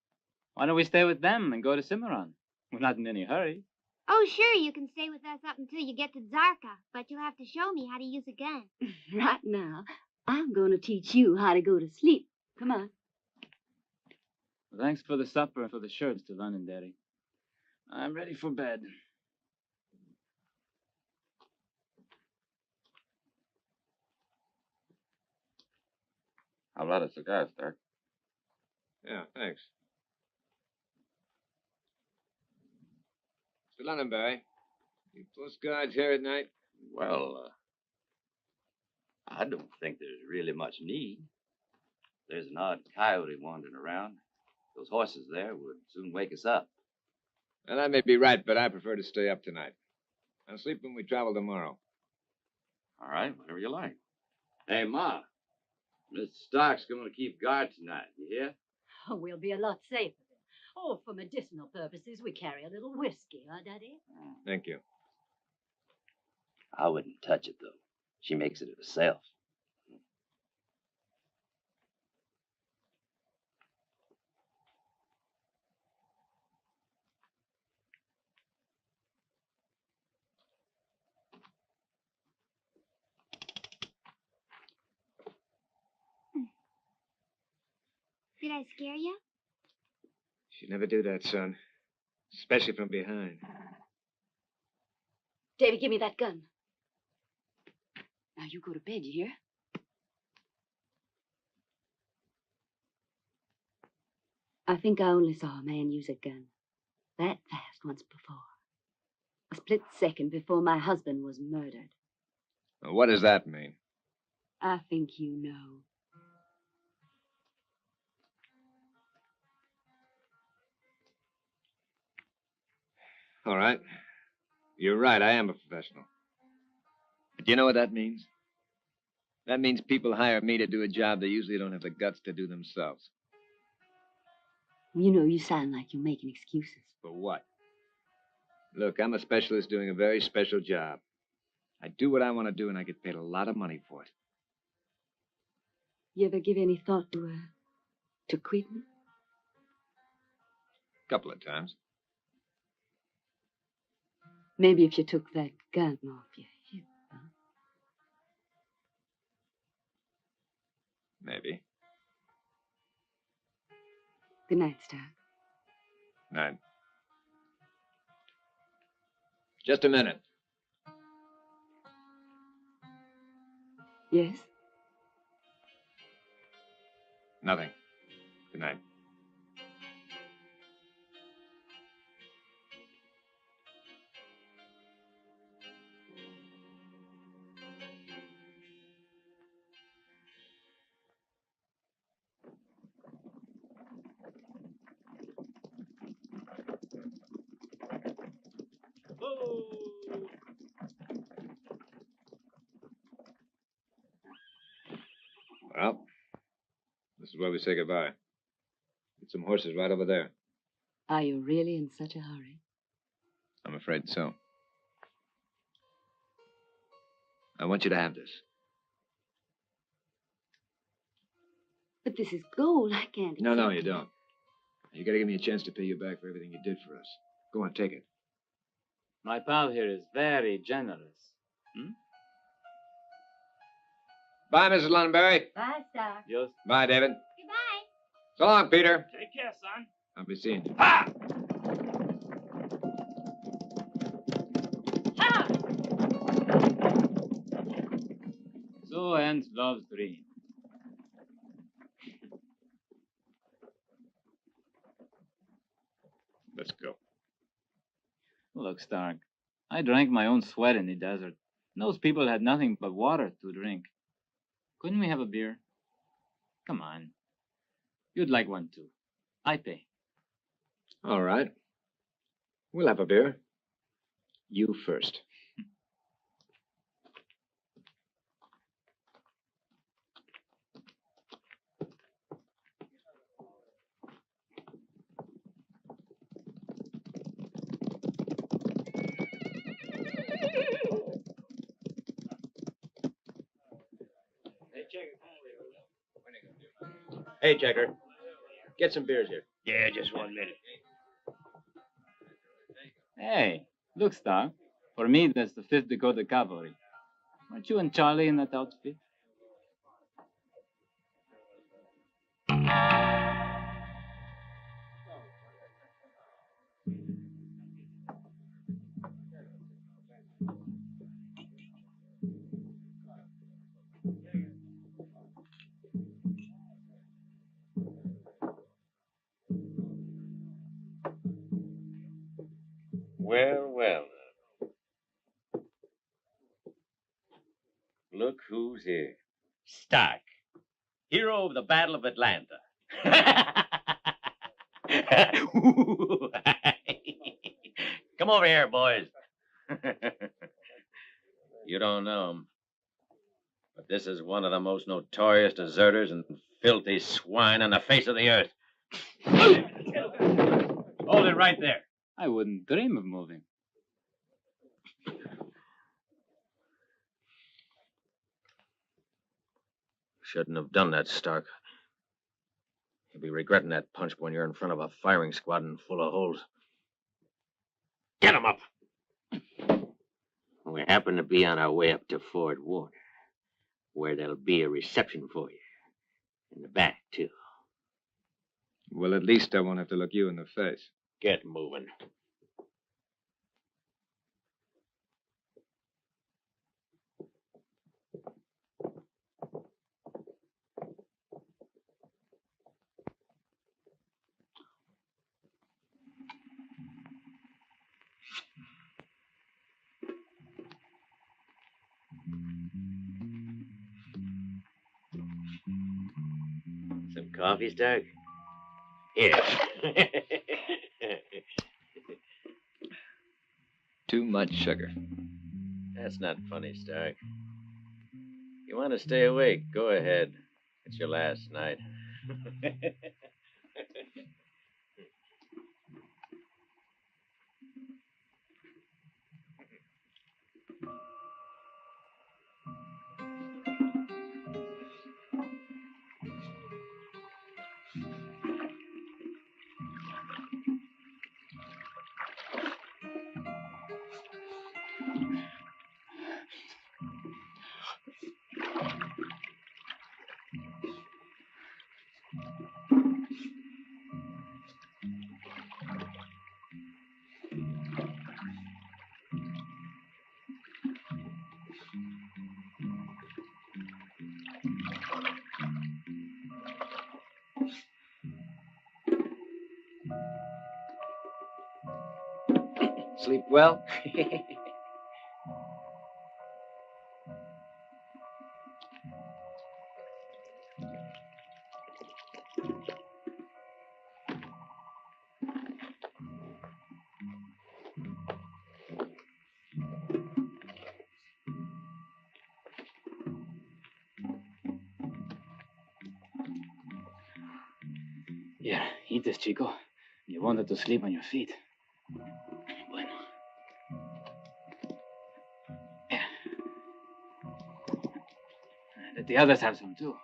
Why don't we stay with them and go to Cimarron? We're not in any hurry. Oh, sure, you can stay with us up until you get to Zarka, but you'll have to show me how to use a gun. Right now, I'm going to teach you how to go to sleep. Come on. Well, thanks for the supper and for the shirts to London, Daddy. I'm ready for bed. How about a cigar, Stark? Yeah, thanks. Mr. Londonberry, you post guards here at night? Well, I don't think there's really much need. There's an odd coyote wandering around. Those horses there would soon wake us up. Well, I may be right, but I prefer to stay up tonight. I'll sleep when we travel tomorrow. All right, whatever you like. Hey, Ma. Mr. Stark's going to keep guard tonight, you hear? Oh, we'll be a lot safer then. Oh, for medicinal purposes, we carry a little whiskey, huh, Daddy? Thank you. I wouldn't touch it, though. She makes it herself. Did I scare you? She'd never do that, son. Especially from behind. Davy, give me that gun. Now you go to bed, you hear? I think I only saw a man use a gun that fast once before. A split second before my husband was murdered. Well, what does that mean? I think you know. All right. You're right, I am a professional. But you know what that means? That means people hire me to do a job they usually don't have the guts to do themselves. You know, you sound like you're making excuses. For what? Look, I'm a specialist doing a very special job. I do what I want to do, and I get paid a lot of money for it. You ever give any thought to quitting? A couple of times. Maybe if you took that gun off your hip, huh? Maybe. Good night, Stark. Night. Just a minute. Yes? Nothing. Good night. Well, this is where we say goodbye. Get some horses right over there. Are you really in such a hurry? I'm afraid so. I want you to have this. But this is gold. I can't. No, accept you it. don't. You gotta give me a chance to pay you back for everything you did for us. Go on, take it. My pal here is very generous. Bye, Mrs. Londonberry. Bye, Star. Just Bye, David. Goodbye. So long, Peter. Take care, son. I'll be seeing you. so ends love's dream. Let's go. Look, Stark, I drank my own sweat in the desert. Those people had nothing but water to drink. Couldn't we have a beer? Come on. You'd like one too. I pay. All right. We'll have a beer. You first. Hey, Checker. Get some beers here. Yeah, just 1 minute. Hey, look, Stark. For me, that's the 5th Dakota Cavalry. Weren't you and Charlie in that outfit? Well, well. Look who's here. Stark, hero of the Battle of Atlanta. Come over here, boys. You don't know him, but this is one of the most notorious deserters and filthy swine on the face of the earth. Hold it right there. I wouldn't dream of moving. Shouldn't have done that, Stark. You'll be regretting that punch when you're in front of a firing squadron full of holes. Get him up. We happen to be on our way up to Fort Warner, where there'll be a reception for you. In the back, too. Well, at least I won't have to look you in the face. Get moving. Some coffee, Stark? Here. Too much sugar. That's not funny, Stark. You want to stay awake, go ahead. It's your last night. Sleep well? Here, eat this, Chico. You wanted to sleep on your feet. Bueno. Yeah. Let the others have some, too.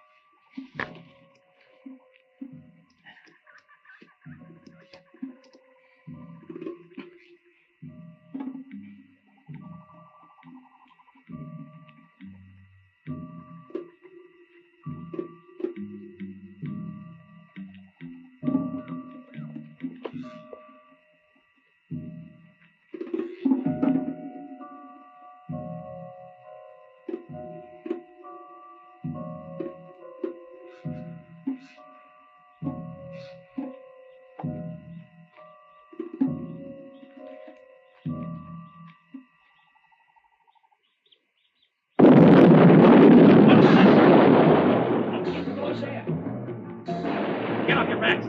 Get off your backs.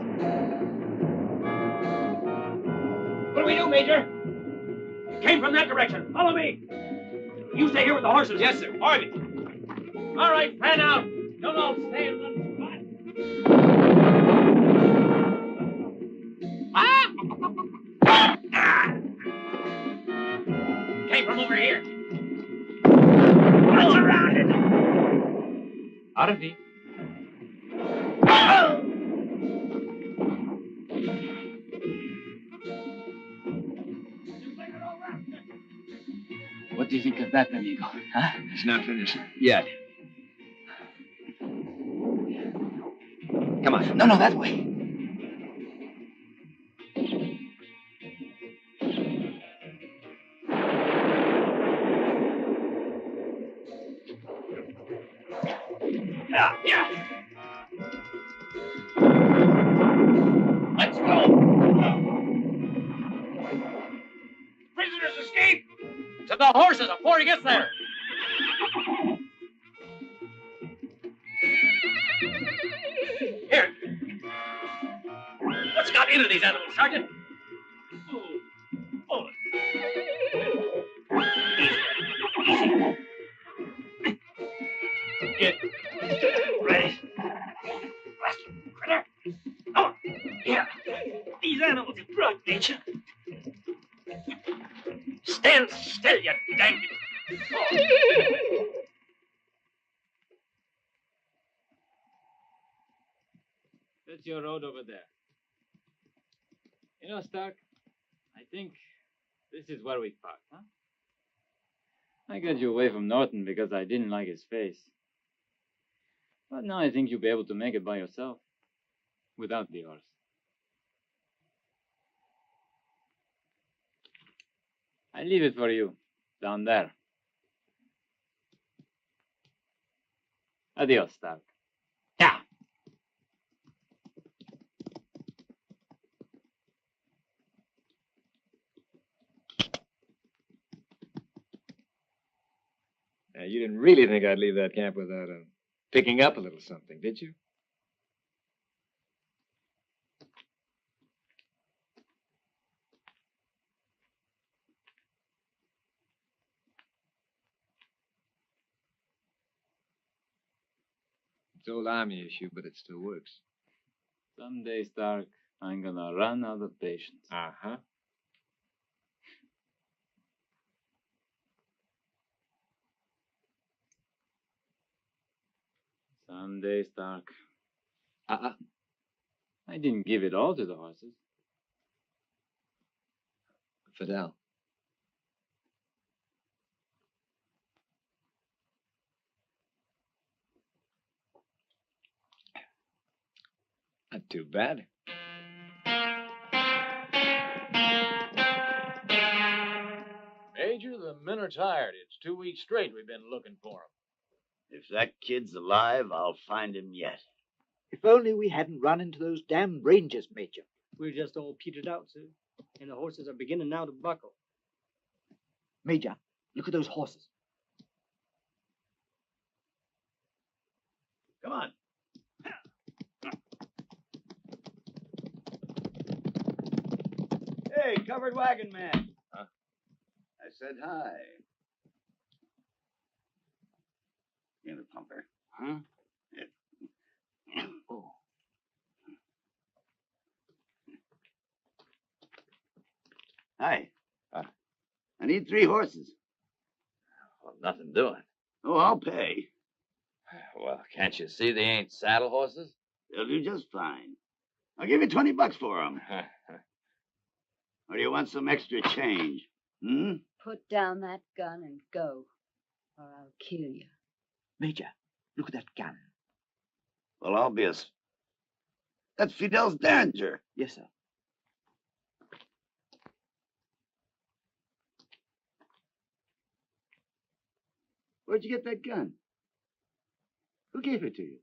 What do we do, Major? Came from that direction. Follow me. You stay here with the horses. Yes, sir. All right. All right, fan out. Don't all stay in one spot. Came from over here. What's around it? Harvey. What do you think of that, amigo? Huh? It's not finished yet. Come on. No, that way. Yeah. Let's go. Prisoners escape. To the horses before he gets there. Here. What's got into these animals, Sergeant? Oh. Easy. Get ready. Critter. Oh, yeah. These animals are drug nature. Stand still, you dang. Oh. That's your road over there. You know, Stark, I think this is where we parked, huh? I got you away from Norton because I didn't like his face. But now I think you'll be able to make it by yourself, without the horse. I leave it for you, down there. Adios, Stark. Yeah. Now, you didn't really think I'd leave that camp without picking up a little something, did you? It's old army issue, but it still works. Someday, Stark, I'm gonna run out of patience. Uh-huh. Someday, Stark. Uh-uh. I didn't give it all to the horses. Fidel. Not too bad. Major, the men are tired. It's 2 weeks straight we've been looking for him. If that kid's alive, I'll find him yet. If only we hadn't run into those damned rangers, Major. We're just all petered out, sir. And the horses are beginning now to buckle. Major, look at those horses. Come on. Hey, covered wagon man. Huh? I said hi. In the pumper. Huh? Oh. Hi. I need 3 horses. Well, nothing doing. Oh, I'll pay. Well, can't you see they ain't saddle horses? They'll do just fine. I'll give you $20 for them. Or do you want some extra change? Hmm? Put down that gun and go, or I'll kill you. Major, look at that gun. Well, I'll be That's Fidel's Derringer. Yes, sir. Where'd you get that gun? Who gave it to you?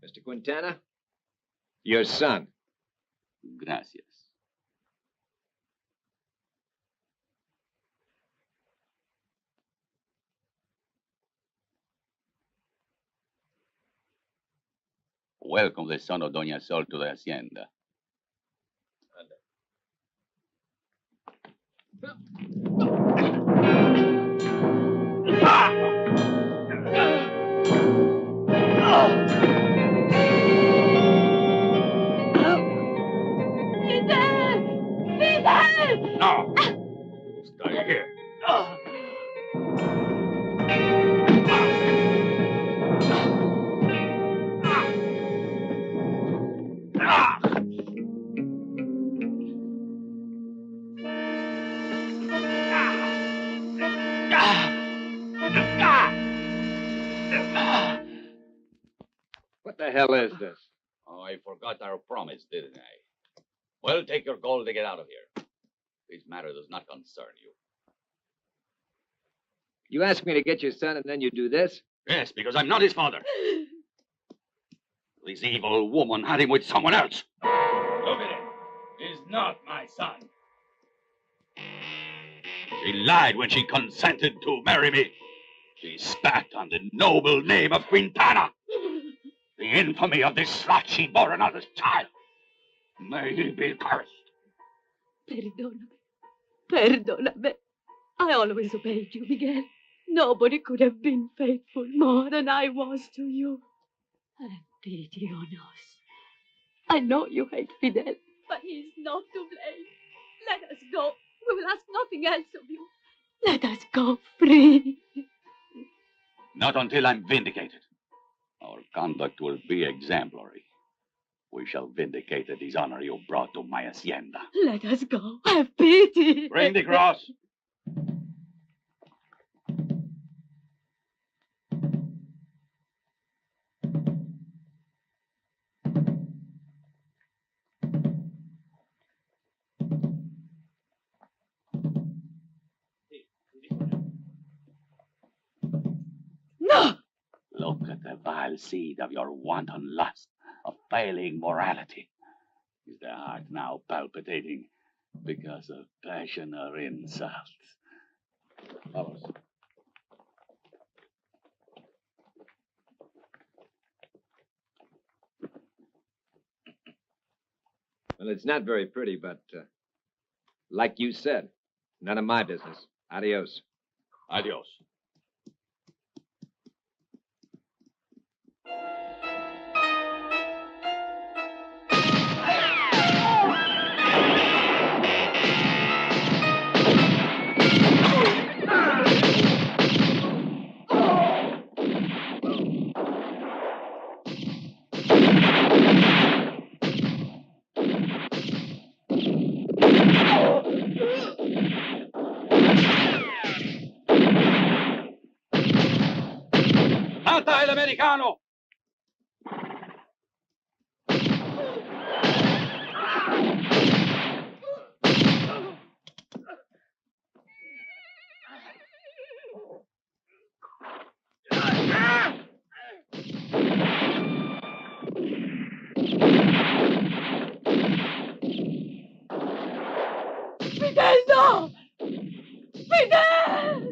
Mr. Quintana? Your son. Gracias. Welcome the son of Doña Sol to the hacienda. No! Stay here. What the hell is this? Oh, I forgot our promise, didn't I? Well, take your gold to get out of here. This matter does not concern you. You ask me to get your son and then you do this? Yes, because I'm not his father. This evil woman had him with someone else. Look at him. He's not my son. She lied when she consented to marry me. She spat on the noble name of Quintana. The infamy of this slut she bore another's child. May he be cursed. Perdóname. Perdóname. I always obeyed you, Miguel. Nobody could have been faithful more than I was to you. Have pity on us. I know you hate Fidel, but he's not to blame. Let us go. We will ask nothing else of you. Let us go free. Not until I'm vindicated. Our conduct will be exemplary. We shall vindicate the dishonor you brought to my hacienda. Let us go. Have pity. Bring the cross. No! Look at the vile seed of your wanton lust, of failing morality. Is the heart now palpitating because of passion or insult? Follow us. Well, it's not very pretty, but like you said, none of my business. Adios. Adios. ¡Mata el americano! Fidel, no! Fidel!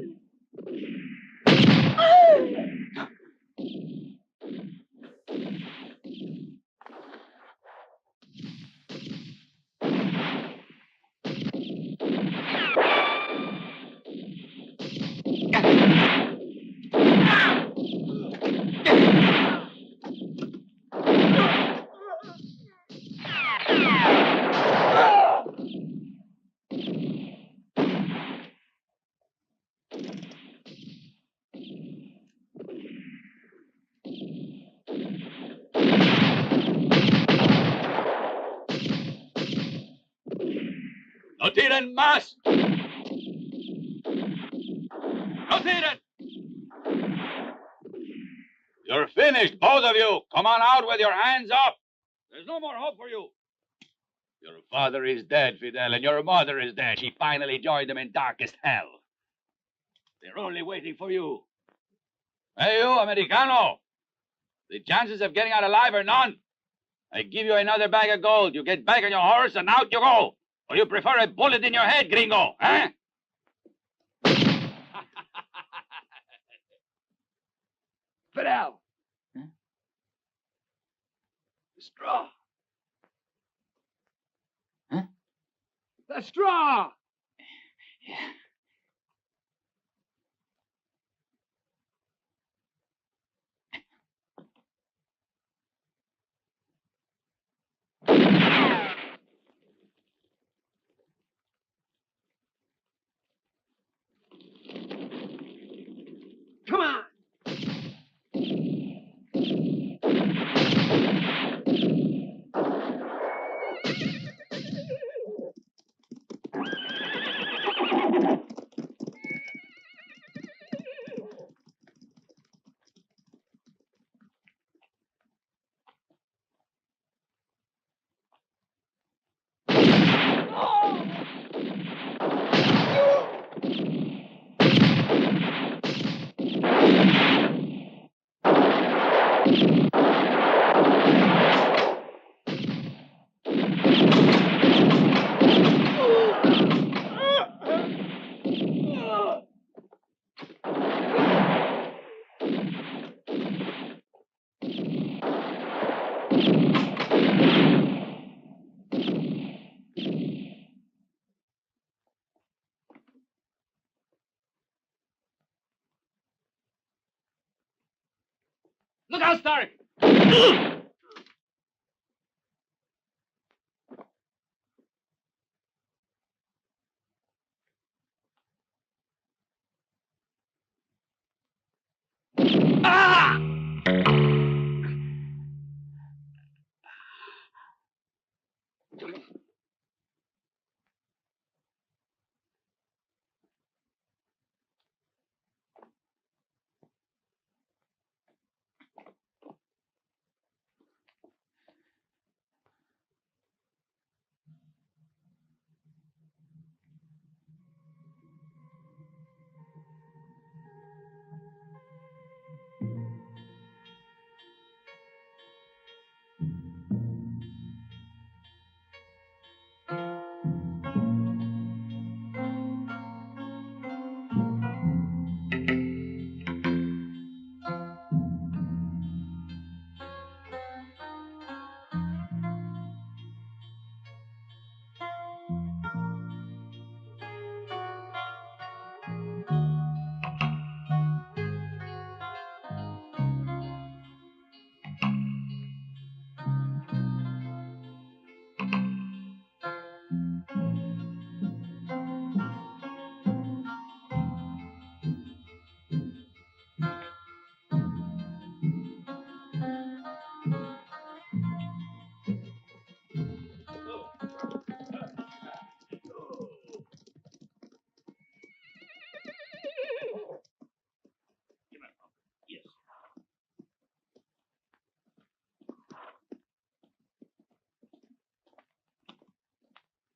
No tiren más! No tiren! You're finished, both of you. Come on out with your hands up. There's no more hope for you. Your father is dead, Fidel, and your mother is dead. She finally joined them in darkest hell. They're only waiting for you. Hey, you, Americano. The chances of getting out alive are none. I give you another bag of gold. You get back on your horse and out you go. Or you prefer a bullet in your head, gringo, eh? Fidel! Huh? The straw! Huh? The straw! Yeah. Come on! Look out, Stark! Ah!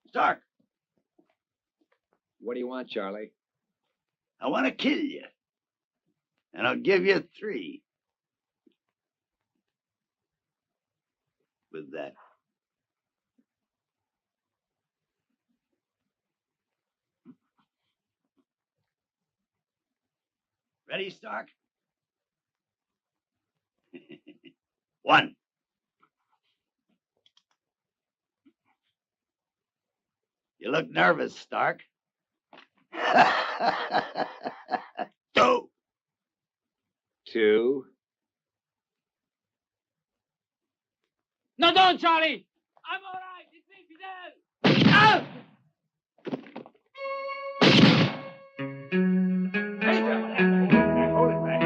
Stark, What do you want, Charlie? I want to kill you. And I'll give you 3. With that. Ready, Stark? 1. You look nervous, Stark. 2. 2. No, don't, Charlie! I'm all right. It's me, Fidel. Ah! Hold it back.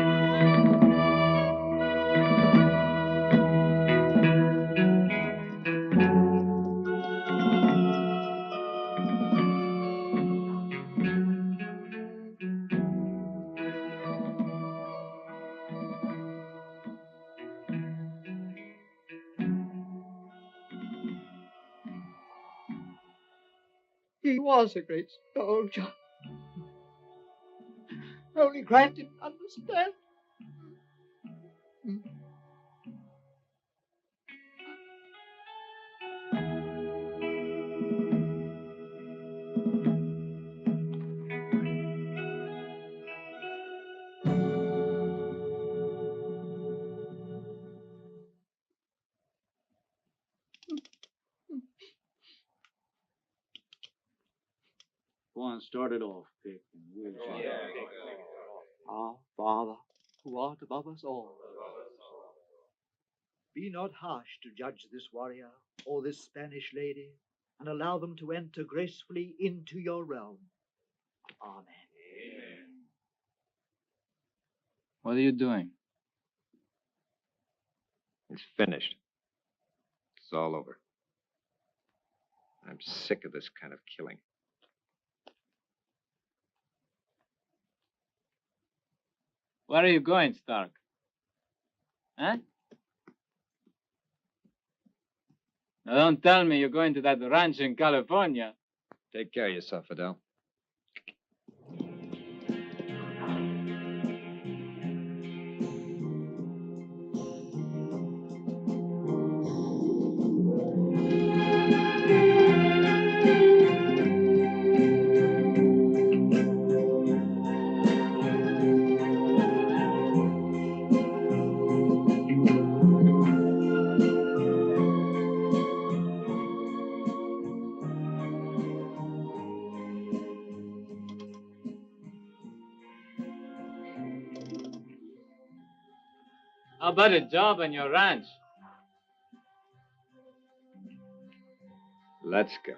He was a great soldier. Only Grant didn't understand. Go on, start it off, Pick. And we'll Our Father, who art above us all, be not harsh to judge this warrior or this Spanish lady, and allow them to enter gracefully into your realm. Amen. What are you doing? It's finished. It's all over. I'm sick of this kind of killing. Where are you going, Stark? Huh? Now don't tell me you're going to that ranch in California. Take care of yourself, Fidel. How about a job on your ranch? Let's go.